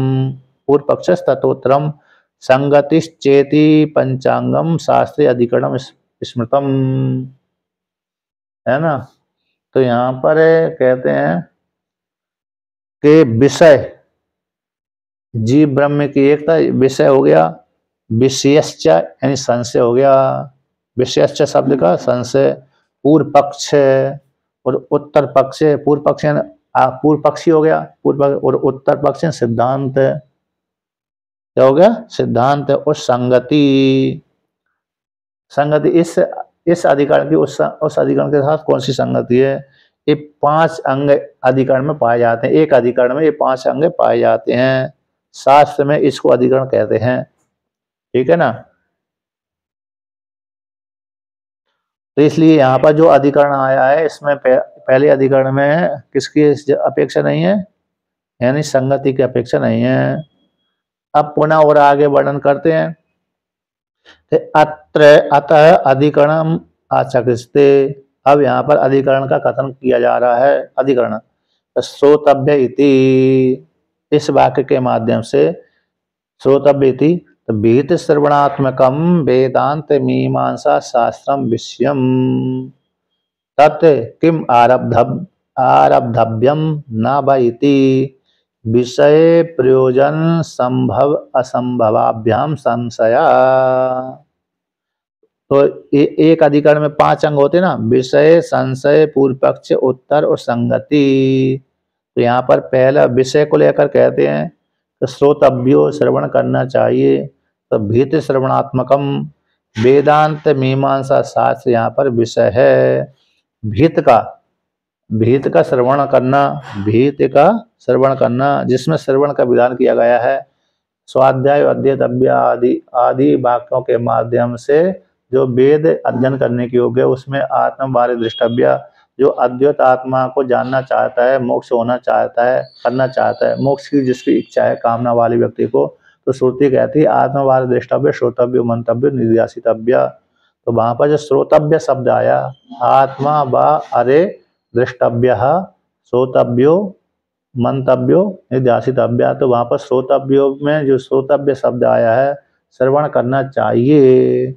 संगतिश्चेति पंचांगम शास्त्रे अधिकरणम स्मृतम, है ना। तो यहाँ पर कहते हैं कि विषय जीव ब्रह्म की एकता, विषय हो गया, विषयश्च यानी संशय हो गया, विषयश्च शब्द का संशय, पूर्व पक्ष और उत्तर पक्ष, पूर्व पक्ष पूर्व पक्षी हो गया, पूर्व और उत्तर पक्ष सिद्धांत, क्या हो गया? सिद्धांत। और संगति इस अधिकरण की उस अधिकरण के साथ कौन सी संगति है? ये 5 अंग अधिकरण में पाए जाते हैं, एक अधिकरण में ये 5 अंग पाए जाते हैं, शास्त्र में इसको अधिकरण कहते हैं, ठीक है ना। तो इसलिए यहाँ पर जो अधिकरण आया है इसमें पहले अधिकरण में किसकी अपेक्षा नहीं है, यानी संगति की अपेक्षा नहीं है। अब पुनः और आगे वर्णन करते हैं। अतः अधिकरणम आचक्षते, अब यहाँ पर अधिकरण का कथन किया जा रहा है। अधिकरण श्रोतव्य इति, इस वाक्य के माध्यम से श्रोतव्य इति तो विहित श्रवणात्मकम वेदांत मीमांसा शास्त्रम विषयम तत् किम आरब्धव्यम न वा इति विषय प्रयोजन संभव असंभवाभ्याम संशया। तो एक अधिकरण में 5 अंग होते ना, विषय, संशय, पूर्व पक्ष, उत्तर और संगति। तो यहाँ पर पहला विषय को लेकर कहते हैं तो श्रोतव्यो, श्रवण करना चाहिए। तो भीत श्रवणात्मकम वेदांत मीमांसा शास्त्र यहाँ पर विषय है। भीत का श्रवण करना, भीत का श्रवण करना जिसमें श्रवण का विधान किया गया है। स्वाध्याय, अध्येतव्य आदि वाक्यों के माध्यम से जो वेद अध्ययन करने के योग्य है, उसमें आत्मवार्य दृष्टव्य, जो अद्वैत आत्मा को जानना चाहता है, मोक्ष होना चाहता है, करना चाहता है, मोक्ष की जिसकी इच्छा है, कामना वाले व्यक्ति को, तो श्रुति कहती है आत्मवार्य दृष्टव्य, श्रोतव्य, मंतव्य, निध्यासितव्य। तो वहां पर जो श्रोतव्य शब्द आया, आत्मा व अरे दृष्टव्य, श्रोतव्यो, मंतव्यो, निध्यासितव्य, तो वहां पर श्रोतव्यो में जो श्रोतव्य शब्द आया है, श्रवण करना चाहिए।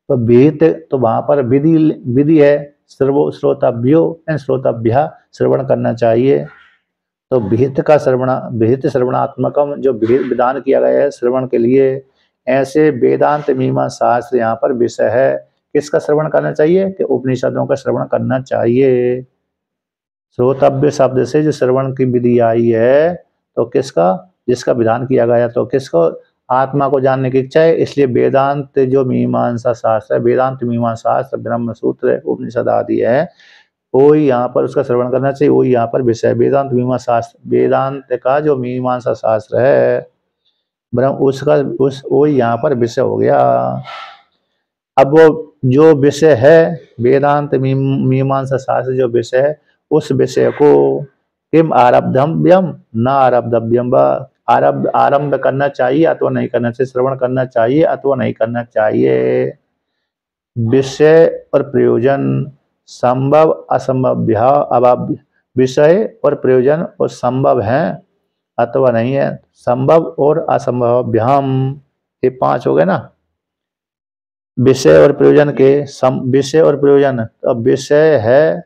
तो विहित, तो वहां पर विधि है, श्रोतव्यो एंड श्रोतव्य, श्रवण करना चाहिए। तो विहित श्रवणात्मकम जो विधान किया गया है श्रवण के लिए, ऐसे वेदांत मीमांसा शास्त्र यहाँ पर विषय है। किसका श्रवण करना चाहिए? कि उपनिषदों का श्रवण करना चाहिए। श्रोतव्य शब्द से जो श्रवण की विधि आई है, तो किसका? जिसका विधान किया गया, तो किसको? आत्मा को जानने की इच्छा है, इसलिए वेदांत जो मीमांसा शास्त्र है, वेदांत मीमांसा शास्त्र, ब्रह्म सूत्र, उपनिषद आदि है, वो यहाँ पर उसका श्रवण करना चाहिए। वही यहाँ पर विषय वेदांत मीमांसा शास्त्र, वेदांत का जो मीमांसा शास्त्र है ब्रह्म, उसका वही यहाँ पर विषय हो गया। अब वो जो विषय है वेदांत मीमांसा शास्त्र जो विषय है, उस विषय को किम आरब्धव्यम न आरब्धव्यम, आरंभ करना चाहिए अथवा नहीं करना चाहिए, श्रवण करना चाहिए अथवा नहीं करना चाहिए। विषय और प्रयोजन संभव असंभव, विषय और प्रयोजन और संभव है अथवा नहीं है, संभव और असंभवाभ्याम, ये 5 हो गए ना। विषय और प्रयोजन के विषय और प्रयोजन, अब विषय है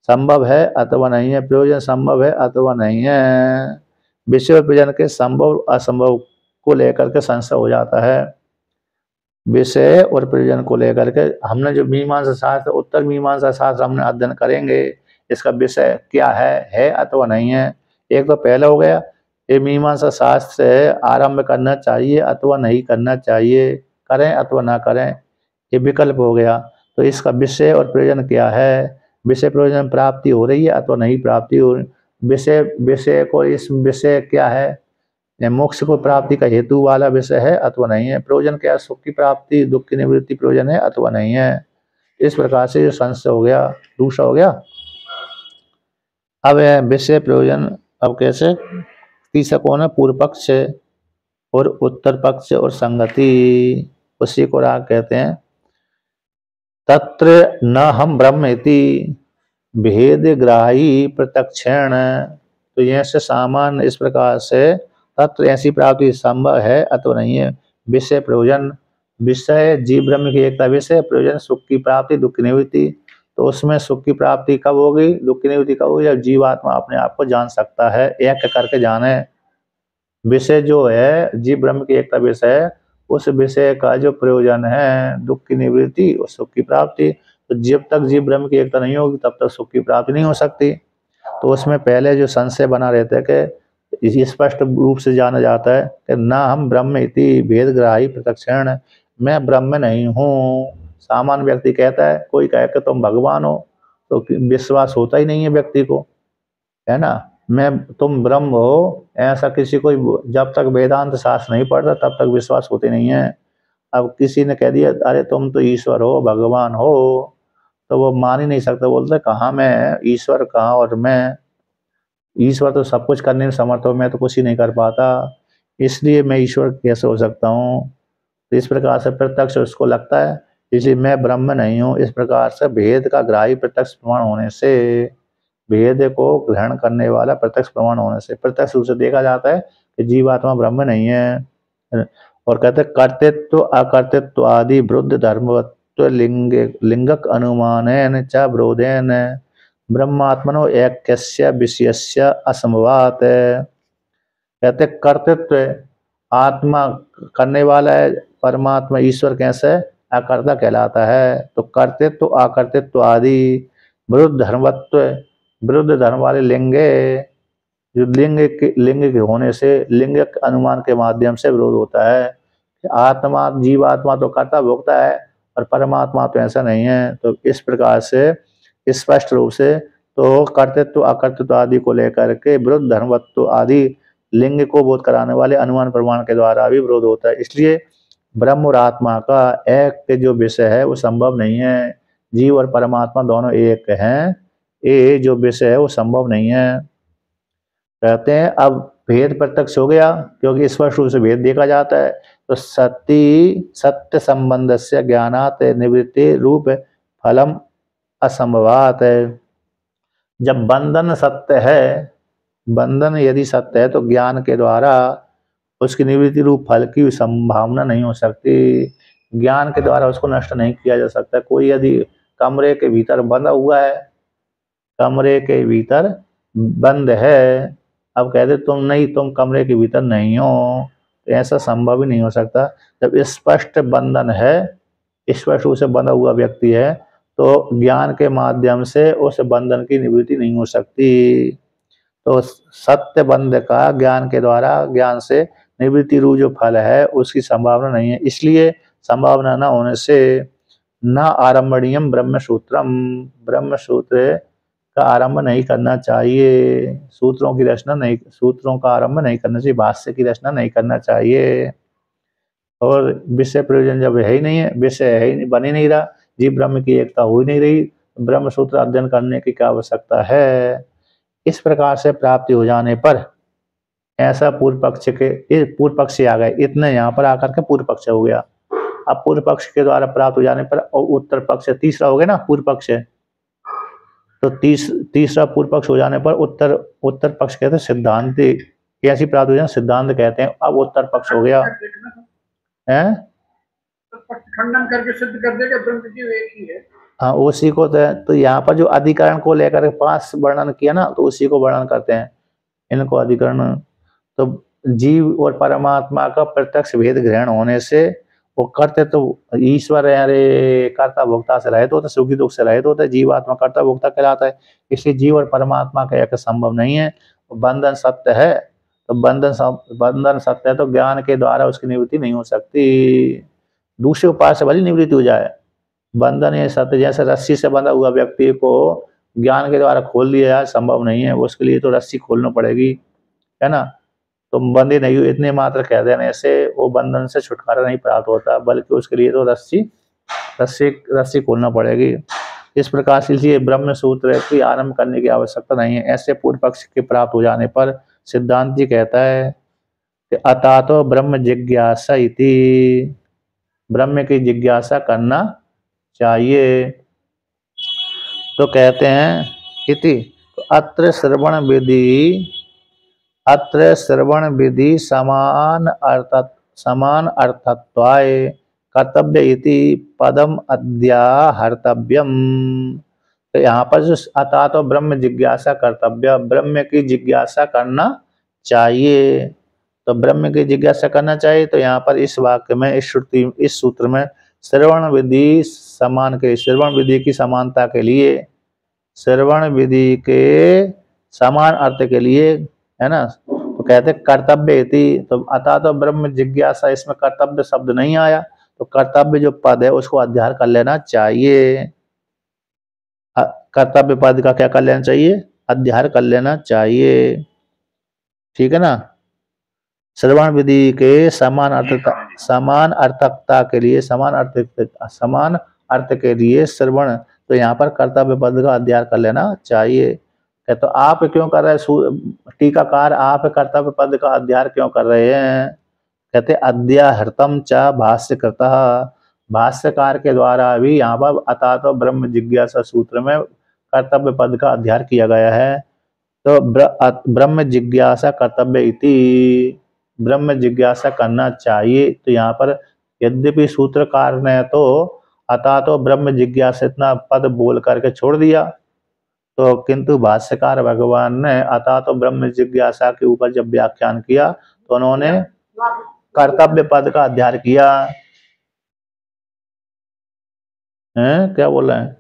संभव है अथवा नहीं है, प्रयोजन संभव है अथवा नहीं है। विषय और प्रयोजन के संभव असंभव को लेकर के संशय हो जाता है। विषय और प्रयोजन को लेकर के हमने जो मीमांसा शास्त्र, उत्तर मीमांसा शास्त्र हमने अध्ययन करेंगे, इसका विषय क्या है अथवा नहीं है। एक तो पहला हो गया, ये मीमांसा शास्त्र है, आरंभ करना चाहिए अथवा नहीं करना चाहिए, करें अथवा ना करें, ये विकल्प हो गया। तो इसका विषय और प्रयोजन क्या है, विषय प्रयोजन प्राप्ति हो रही है अथवा नहीं प्राप्ति हो रही, विषय को, इस विषय क्या है, मोक्ष को प्राप्ति का हेतु वाला विषय है अथवा नहीं है, प्रयोजन क्या, सुख की प्राप्ति, दुख की निवृत्ति प्रयोजन है अथवा नहीं है। इस प्रकार से जो संशय हो गया, दूसरा हो गया। अब विषय प्रयोजन, अब कैसे? तीसरा कौन है? पूर्व पक्ष और उत्तर पक्ष और संगति, उसी को राग कहते हैं। तत्र न हम ब्रह्म इति भेद ग्राही प्रत्यक्षेण, तो यह से सामान्य इस प्रकार से तत्व ऐसी प्राप्ति संभव है अथवा नहीं है। विषय प्रयोजन, विषय जीव ब्रह्म की एकता, विषय प्रयोजन सुख की प्राप्ति, दुख की निवृत्ति। तो उसमें सुख की प्राप्ति कब होगी, दुख की निवृत्ति कब होगी? जब जीवात्मा अपने आप को जान सकता है, एक करके जाने। विषय जो है जीव ब्रह्म की एकता विषय है, उस विषय का जो प्रयोजन है दुख की निवृत्ति और सुख की प्राप्ति। तो जब तक जीव ब्रह्म की एकता नहीं होगी तब तक सुख की प्राप्ति नहीं हो सकती। तो उसमें पहले जो संशय बना रहता है कि स्पष्ट रूप से जाना जाता है कि ना हम ब्रह्म इति भेदग्राही प्रत्यक्षेण, मैं ब्रह्म नहीं हूँ। सामान्य व्यक्ति कहता है, कोई कहे कि तुम भगवान हो, तो विश्वास होता ही नहीं है व्यक्ति को, है ना। तुम ब्रह्म हो, ऐसा किसी को जब तक वेदांत शास्त्र नहीं पढ़ता तब तक विश्वास होते नहीं है। अब किसी ने कह दिया अरे तुम तो ईश्वर हो, भगवान हो, तो वो मान ही नहीं सकता, बोलते कहाँ मैं ईश्वर, कहाँ और मैं, ईश्वर तो सब कुछ करने में समर्थ हो, मैं तो कुछ ही नहीं कर पाता, इसलिए मैं ईश्वर कैसे हो सकता हूँ। तो इस प्रकार से प्रत्यक्ष उसको लगता है, इसलिए मैं ब्रह्म नहीं हूँ। इस प्रकार से भेद का ग्राही प्रत्यक्ष प्रमाण होने से, भेद को ग्रहण करने वाला प्रत्यक्ष प्रमाण होने से, प्रत्यक्ष रूप से देखा जाता है कि जीवात्मा ब्रह्म नहीं है। और कहते कर्तृत्व अकर्तृत्व आदि विरुद्ध धर्मवत्व लिंगक अनुमानेन च विरोधेन ब्रह्मात्मनो ऐक्यस्य विषयस्य असंभवात्। कहते कर्तृत्व आत्मा करने वाला है, परमात्मा ईश्वर कैसे अकर्ता कहलाता है। तो कर्तृत्व अकर्तृत्व आदि विरुद्ध धर्मवत्व, विरुद्ध धर्म वाले लिंगे, जो लिंग के होने से लिंग अनुमान के माध्यम से विरोध होता है। आत्मा जीवात्मा तो कर्ता भोक्ता है और परमात्मा तो ऐसा नहीं है। तो इस प्रकार से स्पष्ट रूप से तो कर्तृत्व अकर्तृत्व आदि को लेकर के विरुद्ध धर्मवत्व आदि लिंग को बोध कराने वाले अनुमान प्रमाण के द्वारा भी विरोध होता है। इसलिए ब्रह्म और आत्मा का एक जो विषय है वो संभव नहीं है। जीव और परमात्मा दोनों एक हैं, ये जो विषय है वो संभव नहीं है। कहते हैं अब भेद प्रत्यक्ष हो गया, क्योंकि स्पष्ट रूप से भेद देखा जाता है। तो सत्य संबंध से ज्ञानात निवृत्ति रूप फलम असंभवात है। जब बंधन सत्य है, बंधन यदि सत्य है तो ज्ञान के द्वारा उसकी निवृत्ति रूप फल की संभावना नहीं हो सकती। ज्ञान के द्वारा उसको नष्ट नहीं किया जा सकता। कोई यदि कमरे के भीतर बंधा हुआ है, कमरे के भीतर बंद है, अब कहते तुम कमरे के भीतर नहीं हो, तो ऐसा संभव ही नहीं हो सकता। जब स्पष्ट बंधन है, स्पष्ट रूप से बंधा हुआ व्यक्ति है, तो ज्ञान के माध्यम से उस बंधन की निवृत्ति नहीं हो सकती। तो सत्य बंध का ज्ञान के द्वारा, ज्ञान से निवृत्ति रूप जो फल है उसकी संभावना नहीं है। इसलिए संभावना न होने से न आरंभणीयम ब्रह्म सूत्रम, ब्रह्म सूत्र का आरंभ नहीं करना चाहिए। सूत्रों की रचना नहीं, सूत्रों का आरंभ नहीं करना चाहिए, भाष्य की रचना नहीं करना चाहिए। और विषय प्रयोजन जब है ही नहीं है, विषय है ही नहीं, बन ही नहीं रहा, जीव ब्रह्म की एकता हो ही नहीं रही, ब्रह्म सूत्र अध्ययन करने की क्या आवश्यकता है। इस प्रकार से प्राप्ति हो जाने पर ऐसा पूर्व पक्ष आ गए, इतने यहाँ पर आकर के पूर्व पक्ष हो गया। अब पूर्व पक्ष के द्वारा प्राप्त हो जाने पर और उत्तर पक्ष तीसरा हो गया ना पूर्व पक्ष, तो तीसरा पूर्व पक्ष हो जाने पर उत्तर पक्ष कहते हैं सिद्धांति, कैसी प्राप्त हो जाए सिद्धांत कहते हैं। अब उत्तर पक्ष हो गया है, खंडन करके सिद्ध कर देगा ब्रह्म जीव एक ही है। हाँ उसी को तो यहाँ पर जो अधिकरण को लेकर 5 वर्णन किया ना, तो उसी को वर्णन करते हैं इनको अधिकरण। तो जीव और परमात्मा का प्रत्यक्ष भेद ग्रहण होने से वो करते तो ईश्वर है, कर्ता भोक्ता से रहित होता है, सुखी दुख से रहित होता है, जीवात्मा कर्ता भोक्ता कहलाता है। इसलिए जीव और परमात्मा का एक संभव नहीं है। बंधन सत्य है, तो बंधन सत्य है तो ज्ञान के द्वारा उसकी निवृत्ति नहीं हो सकती। दूसरे उपाय से भली निवृत्ति हो जाए, बंधन ये सत्य, जैसे रस्सी से बंधा हुआ व्यक्ति को ज्ञान के द्वारा खोल दिया जाए संभव नहीं है, उसके लिए तो रस्सी खोलना पड़ेगी, है ना। तुम बंधे नहीं हो इतने मात्र कह देने से वो बंधन से छुटकारा नहीं प्राप्त होता, बल्कि उसके लिए तो रस्सी खोलना पड़ेगी। इस प्रकार से इसलिए ब्रह्म सूत्र की आरंभ करने की आवश्यकता नहीं है। ऐसे पूर्व पक्ष के प्राप्त हो जाने पर सिद्धांत जी कहता है कि अतातो ब्रह्म जिज्ञासा इति, ब्रह्म की जिज्ञासा करना चाहिए। तो कहते हैं इति, तो अत्र श्रवण विधि समान अर्थत्वाय कर्तव्य इति पदम अध्याहर्तव्यम। तो यहाँ पर जो अतः तो ब्रह्म जिज्ञासा कर्तव्य, ब्रह्म की जिज्ञासा करना चाहिए। तो ब्रह्म की जिज्ञासा करना चाहिए, तो यहाँ पर इस वाक्य में, इस सूत्र में श्रवण विधि समान के, श्रवण विधि की समानता के लिए, श्रवण विधि के समान अर्थ के लिए, है ना। तो कहते कर्तव्य इति, तो अतः तो ब्रह्म जिज्ञासा, इसमें कर्तव्य शब्द नहीं आया, तो कर्तव्य जो पद है उसको अध्यार कर लेना चाहिए। कर्तव्य पद का क्या कर लेना चाहिए, अध्यार कर लेना चाहिए, ठीक है ना। श्रवण विधि के समान अर्थकता के लिए, समान अर्थ के लिए श्रवण, तो यहाँ पर कर्तव्य पद का अध्यार कर लेना चाहिए। तो आप क्यों कर रहे हैं, टीकाकार आप कर्तव्य पद का अध्यार क्यों कर रहे हैं। कहते अध्याहर्तम च भाष्यकृता, भाष्यकार के द्वारा भी यहाँ पर अतः तो ब्रह्म जिज्ञासा सूत्र में कर्तव्य पद का अध्यार किया गया है। तो ब्रह्म जिज्ञासा कर्तव्य इति, ब्रह्म जिज्ञासा करना चाहिए। तो यहाँ पर यद्यपि सूत्रकार ने तो अतः तो ब्रह्म जिज्ञासा इतना पद बोल करके छोड़ दिया, तो किंतु भाष्यकार भगवान ने अतः तो ब्रह्म जिज्ञासा के ऊपर जब व्याख्यान किया तो उन्होंने कर्तव्य पद का अध्ययन किया है। क्या बोल रहे हैं?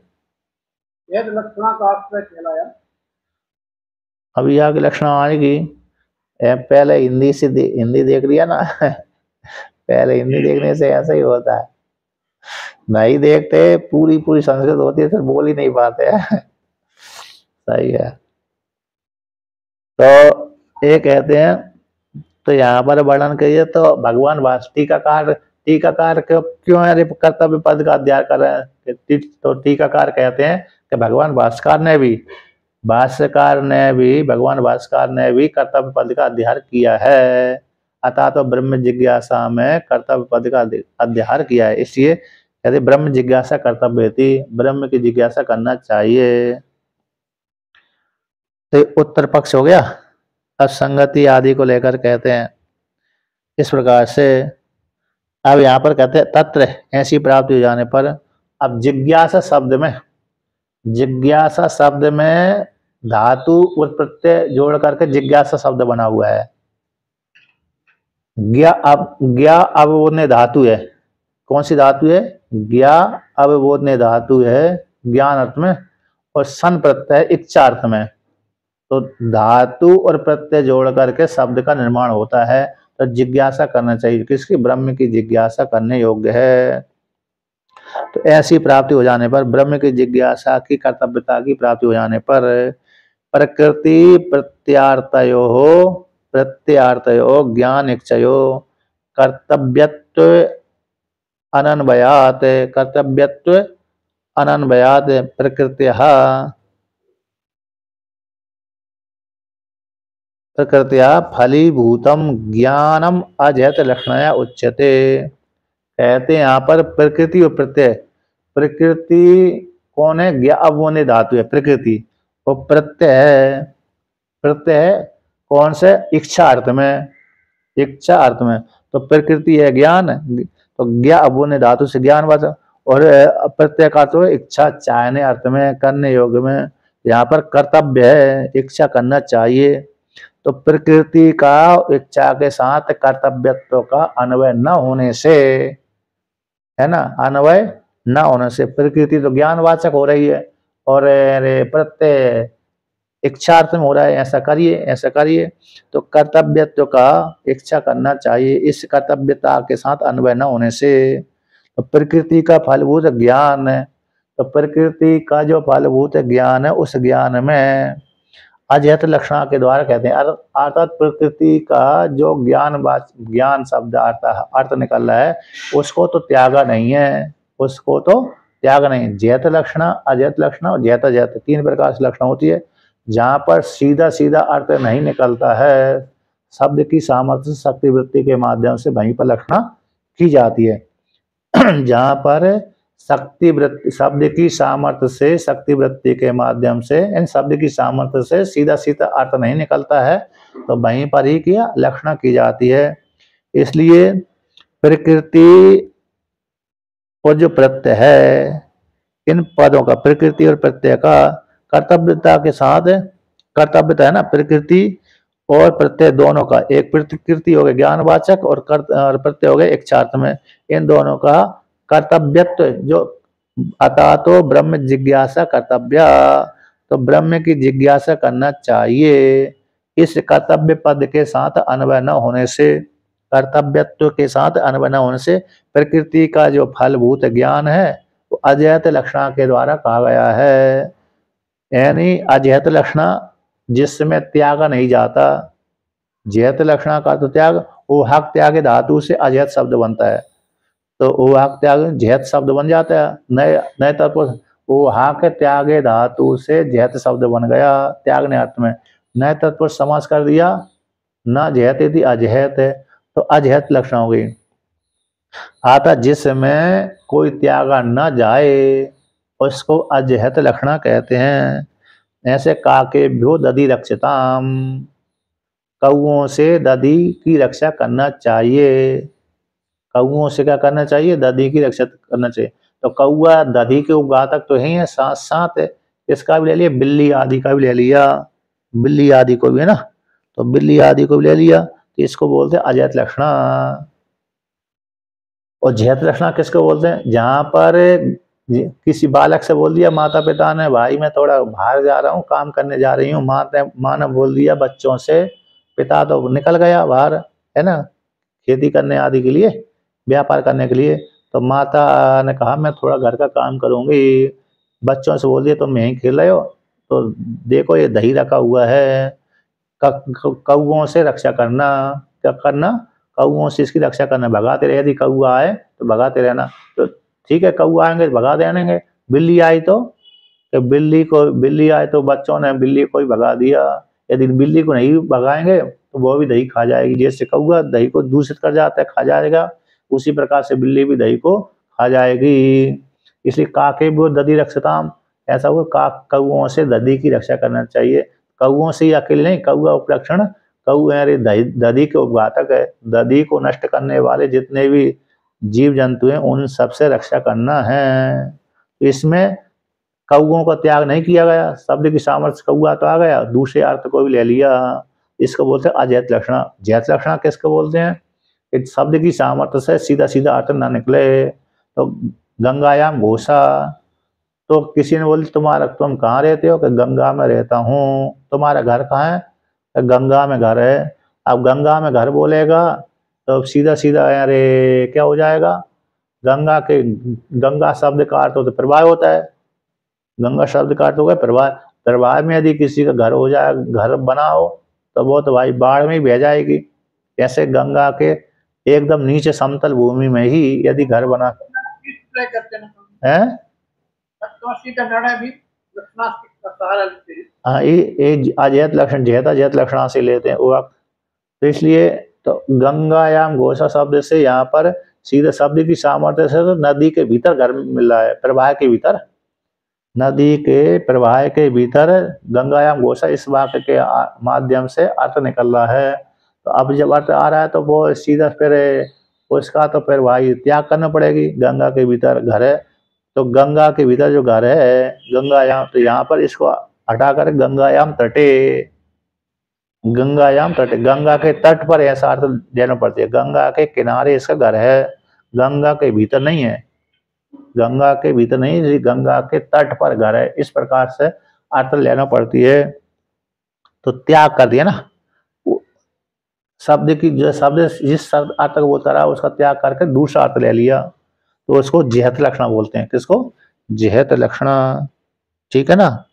यद लक्षणा का आश्रय कहलाया। अब यहाँ की लक्षण आएगी। पहले हिंदी से हिंदी देख लिया ना पहले हिंदी देखने से ऐसा ही होता है, नहीं देखते पूरी पूरी संस्कृत होती है फिर बोल ही नहीं पाते हैं सही है। तो ये कहते हैं, तो यहाँ पर वर्णन करिए तो भगवान टीकाकार क्यों है कर्तव्य पद का अध्ययन कर रहे हैं? तो टीकाकार कहते हैं कि भगवान भास्कर ने भी कर्तव्य पद का अध्ययन किया है। अतः तो ब्रह्म जिज्ञासा में कर्तव्य पद का अध्ययन किया है, इसलिए कहते ब्रह्म जिज्ञासा कर्तव्य थी, ब्रह्म की जिज्ञासा करना चाहिए। तो उत्तर पक्ष हो गया। असंगति आदि को लेकर कहते हैं इस प्रकार से। अब यहाँ पर कहते हैं तत्र ऐसी प्राप्ति हो जाने पर, अब जिज्ञासा शब्द में धातु और प्रत्यय जोड़ करके जिज्ञासा शब्द बना हुआ है। ज्ञा अवबोधनीय धातु है। कौन सी धातु है? ज्ञा अवबोधनीय धातु है ज्ञान अर्थ में, और सन प्रत्यय इच्छा अर्थ में। तो धातु और प्रत्यय जोड़ करके शब्द का निर्माण होता है। तो जिज्ञासा करना चाहिए किसकी? ब्रह्म की जिज्ञासा करने योग्य है। तो ऐसी प्राप्ति हो जाने पर, ब्रह्म की जिज्ञासा की कर्तव्यता की प्राप्ति हो जाने पर, प्रकृति प्रत्यार्थयो ज्ञान इच्छयो कर्तव्यत्व अनन्वयात् प्रकृत्या फलीभूतम ज्ञानम अजहत लक्षणया उच्यते। कहते हैं यहाँ पर प्रकृति और प्रत्यय। प्रकृति कौन है? ज्ञा अवबोधनीय धातु है प्रकृति, और प्रत्यय कौन से? इच्छा अर्थ में। तो प्रकृति है ज्ञान, तो ज्ञा अवबोधनीय धातु से ज्ञान वाचक, और प्रत्यय का तो इच्छा चाहने अर्थ में, करने योग्य में। यहाँ पर कर्तव्य है, इच्छा करना चाहिए। तो प्रकृति का इच्छा के साथ कर्तव्यत्व का अन्वय न होने से, है ना, अन्वय न होने से प्रकृति तो ज्ञानवाचक हो रही है और प्रत्यय इच्छार्थ में हो रहा है, ऐसा करिए। तो कर्तव्यत्व का इच्छा करना चाहिए, इस कर्तव्यता के साथ अन्वय न होने से। तो प्रकृति का फलभूत ज्ञान है, तो प्रकृति का जो फलभूत ज्ञान है उस ज्ञान में अजहत लक्षणा के द्वारा कहते हैं, अर्थात प्रकृति का जो ज्ञान शब्द अर्थ निकल रहा है उसको तो त्यागा नहीं है, जहत लक्षणा, अजहत लक्षणा और जहत 3 प्रकार से लक्षणा होती है। जहाँ पर सीधा अर्थ नहीं निकलता है, शब्द की सामर्थ्य शक्ति वृत्ति के माध्यम से वहीं पर लक्षणा की जाती है। जहाँ पर शक्ति वृत्ति, शब्द की सामर्थ्य से शक्ति वृत्ति के माध्यम से, इन शब्द की सामर्थ्य से सीधा अर्थ नहीं निकलता है, तो वहीं पर ही की लक्षणा की जाती है। इसलिए प्रकृति और जो प्रत्यय है, इन पदों का, प्रकृति और प्रत्यय का कर्तव्यता के साथ, कर्तव्यता है ना, प्रकृति और प्रत्यय दोनों का, एक प्रकृति हो गया ज्ञानवाचक और प्रत्यय हो गया इच्छार्थ में, इन दोनों का कर्तव्यत्व जो अतः तो ब्रह्म जिज्ञासा कर्तव्य, तो ब्रह्म की जिज्ञासा करना चाहिए। इस कर्तव्य पद के साथ अन्वय न होने से, कर्तव्यत्व के साथ अन्वय न होने से प्रकृति का जो फलभूत ज्ञान है वो अजहत लक्षणा के द्वारा कहा गया है। यानी अजहत लक्षणा जिसमें त्याग नहीं जाता, जहत लक्षणा का तो त्याग, वो हक त्याग धातु से अजहत शब्द बनता है, तो वो हक त्याग जहत शब्द बन जाता है। नए तत्व वो हक त्याग धातु से जहत शब्द बन गया त्यागने अर्थ में, नए तत्व समास कर दिया, न जहत यदि अजहत है तो अजहत लक्षण हो गई। आता जिसमें कोई त्यागा न जाए उसको अजहत लक्षणा कहते हैं। ऐसे काके भ्यो दधि रक्षिताम, कौओं से दधी की रक्षा करना चाहिए। कौओं से क्या करना चाहिए? दधी की रक्षा करना चाहिए। तो कौआ दधी के उपघातक तो है ही है, साथ साथ इसका भी ले लिया, बिल्ली आदि का भी ले लिया, बिल्ली आदि को भी, है ना। तो बिल्ली आदि को भी ले लिया, तो इसको बोलते हैं अजैत लक्षणा। और जैत लक्षणा किसको बोलते हैं? जहां पर किसी बालक से बोल दिया माता पिता ने, भाई मैं थोड़ा बाहर जा रहा हूँ, काम करने जा रही हूँ, माँ ने बोल दिया बच्चों से, पिता तो निकल गया बाहर, है ना, खेती करने आदि के लिए, व्यापार करने के लिए। तो माता ने कहा मैं थोड़ा घर का काम करूंगी, बच्चों से बोल दिया तुम यहीं खेल रहे हो, तो देखो ये दही रखा हुआ है। कौओं से रक्षा करना, क्या करना? कौओं से इसकी रक्षा करना, भगाते रहे, यदि कौआ आए तो भगाते रहना। तो ठीक है, कौआ आएंगे तो भगा देंगे, बिल्ली आई तो बिल्ली आए तो बच्चों ने बिल्ली को ही भगा दिया, यदि बिल्ली को नहीं भगाएंगे तो वो भी दही खा जाएगी। जैसे कौआ दही को दूषित कर जाता है, खा जाएगा, उसी प्रकार से बिल्ली भी दही को खा जाएगी। इसलिए काके वो दधी रक्षताम, ऐसा हुआ कौओं से दधी की रक्षा करना चाहिए। कौओं से ही अकेले नहीं, कौआ उपलक्षण, कौए दधी के उपघातक है। दधी को नष्ट करने वाले जितने भी जीव जंतु हैं उन सबसे रक्षा करना है। इसमें कौओं का त्याग नहीं किया गया, शब्द की सामर्थ्य कौआ तो आ गया, दूसरे अर्थ को भी ले लिया। इसको बोलते हैं अजैत लक्षणा। जैत लक्षणा किसको बोलते हैं? इस शब्द की सामर्थ्य से सीधा सीधा अर्थ ना निकले। तो गंगायाम घोषा, तो किसी ने बोली तुम कहाँ रहते हो? कि गंगा में रहता हूँ। तुम्हारा घर कहाँ है? गंगा में घर है। अब गंगा में घर बोलेगा तो सीधा सीधा अरे क्या हो जाएगा? गंगा शब्द का अर्थ तो प्रवाह होता है, गंगा शब्द का अर्थ हो गया प्रवाह। प्रवाह में यदि किसी का घर हो जाए, घर बना हो, तो वो तो भाई बाढ़ में ही बह जाएगी। ऐसे गंगा के एकदम नीचे समतल भूमि में ही यदि घर बना है, हाँ, ये अजैत लक्षण, अजैत लक्षणा से लेते हैं वो। तो इसलिए तो गंगायाम घोषा शब्द से यहाँ पर सीधे शब्द की सामर्थ्य से तो नदी के भीतर घर मिल रहा है, प्रवाह के भीतर, नदी के प्रवाह के भीतर गंगायाम घोषा इस वाक्य के माध्यम से अर्थ निकल रहा है। तो अब जब अर्थ आ रहा है तो वो सीधा फिर उसका तो फिर भाई त्याग करना पड़ेगी। गंगा के भीतर घर है, तो गंगा के भीतर जो घर है गंगायाम, तो यहाँ पर इसको हटाकर गंगायाम तटे, गंगायाम तट, गंगा के तट पर ऐसा अर्थ देना पड़ती है। गंगा के किनारे इसका घर है, गंगा के भीतर नहीं है, गंगा के भीतर नहीं, गंगा के तट पर घर है, इस प्रकार से अर्थ लेना पड़ती है। तो त्याग कर दिया ना, शब्द की जो शब्द जिस शब्द अर्थ को बोलता रहा उसका त्याग करके दूसरा अर्थ ले लिया, तो उसको जेहत लक्षणा बोलते हैं। किसको? जेहत लक्षणा। ठीक है ना।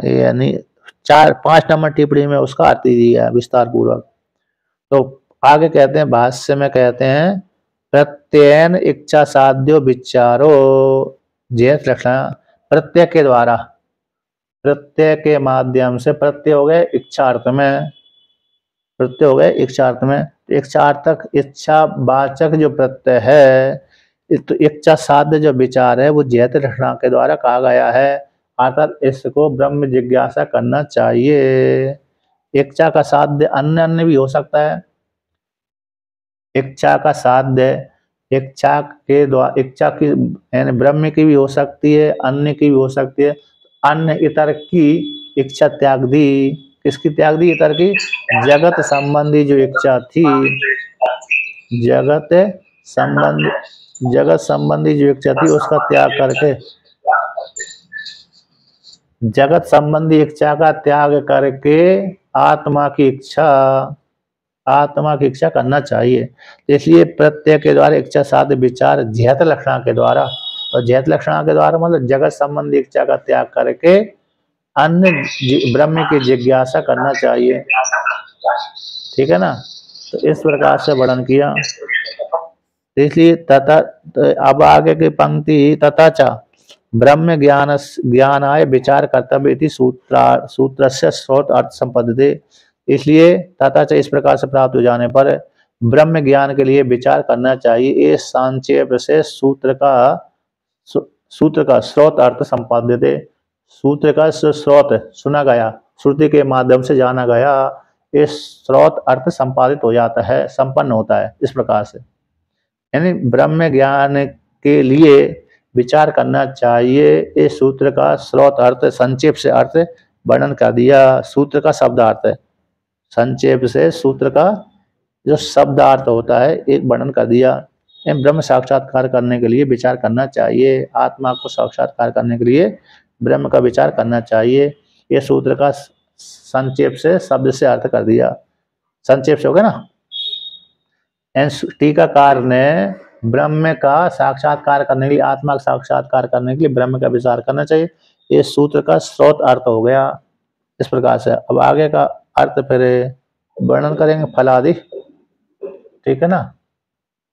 यानी 4-5 नंबर टिप्पणी में उसका अर्थ दिया विस्तार पूर्वक। तो आगे कहते हैं, भाष्य में कहते हैं, प्रत्ययन इच्छा साध्यो विचारो जेहत लक्षणा। प्रत्यय के द्वारा, प्रत्यय के माध्यम से, प्रत्यय हो गए इच्छार्थ में, प्रत्यय हो गए इच्छार्थ में, इच्छार्थक इच्छा वाचक जो प्रत्यय है, तो इच्छा साध्य जो विचार है वो जेहत लक्षणा के द्वारा कहा गया है। अर्थात इसको ब्रह्म जिज्ञासा करना चाहिए। इच्छा का साध्य अन्य अन्य भी हो सकता है, इच्छा का साध्य इच्छा के द्वारा, इच्छा की यानी ब्रह्म की भी हो सकती है, अन्य की भी हो सकती है। अन्य इतर की इच्छा त्याग दी, किसकी त्याग दी? इतर की। जगत संबंधी जो इच्छा थी, जगत संबंधी जो इच्छा थी उसका त्याग करके, जगत संबंधी इच्छा का त्याग करके आत्मा की इच्छा करना चाहिए। इसलिए प्रत्यय के द्वारा इच्छा साध्य विचार जेहत लक्षणा के द्वारा, और जेहत लक्षणा के द्वारा मतलब जगत संबंधी इच्छा का त्याग करके अन्य ब्रह्म की जिज्ञासा करना चाहिए। ठीक है ना। तो इस प्रकार से वर्णन किया। इसलिए तथा, अब आगे की पंक्ति, तथा च ब्रह्म ज्ञानाय विचार कर्तव्य सूत्र से स्रोत अर्थ संपद्यते। इसलिए तथा च इस प्रकार से प्राप्त हो जाने पर ब्रह्म ज्ञान के लिए विचार करना चाहिए। ये संक्षेप से सूत्र का स्रोत अर्थ संपाद्यते, सूत्र का स्रोत सुना गया, श्रुति के माध्यम से जाना गया, ये स्रोत अर्थ संपादित हो जाता है, संपन्न होता है। इस प्रकार से यानी ब्रह्म ज्ञान के लिए विचार करना चाहिए। इस सूत्र का स्रोत अर्थ संक्षेप से अर्थ वर्णन कर दिया। सूत्र का शब्दार्थ है, संक्षेप से सूत्र का जो शब्दार्थ होता है एक वर्णन कर दिया। ब्रह्म साक्षात्कार करने के लिए विचार करना चाहिए, आत्मा को साक्षात्कार करने के लिए ब्रह्म का विचार करना चाहिए। ये सूत्र का संक्षेप से शब्द से अर्थ कर दिया। संक्षेप से हो गया ना। टीकाकार ने ब्रह्म का साक्षात्कार करने के लिए, आत्मा का साक्षात्कार करने के लिए ब्रह्म का विचार करना चाहिए। ये सूत्र का स्रोत अर्थ हो गया। इस प्रकार से अब आगे का अर्थ फिर वर्णन करेंगे फलादि, ठीक है ना।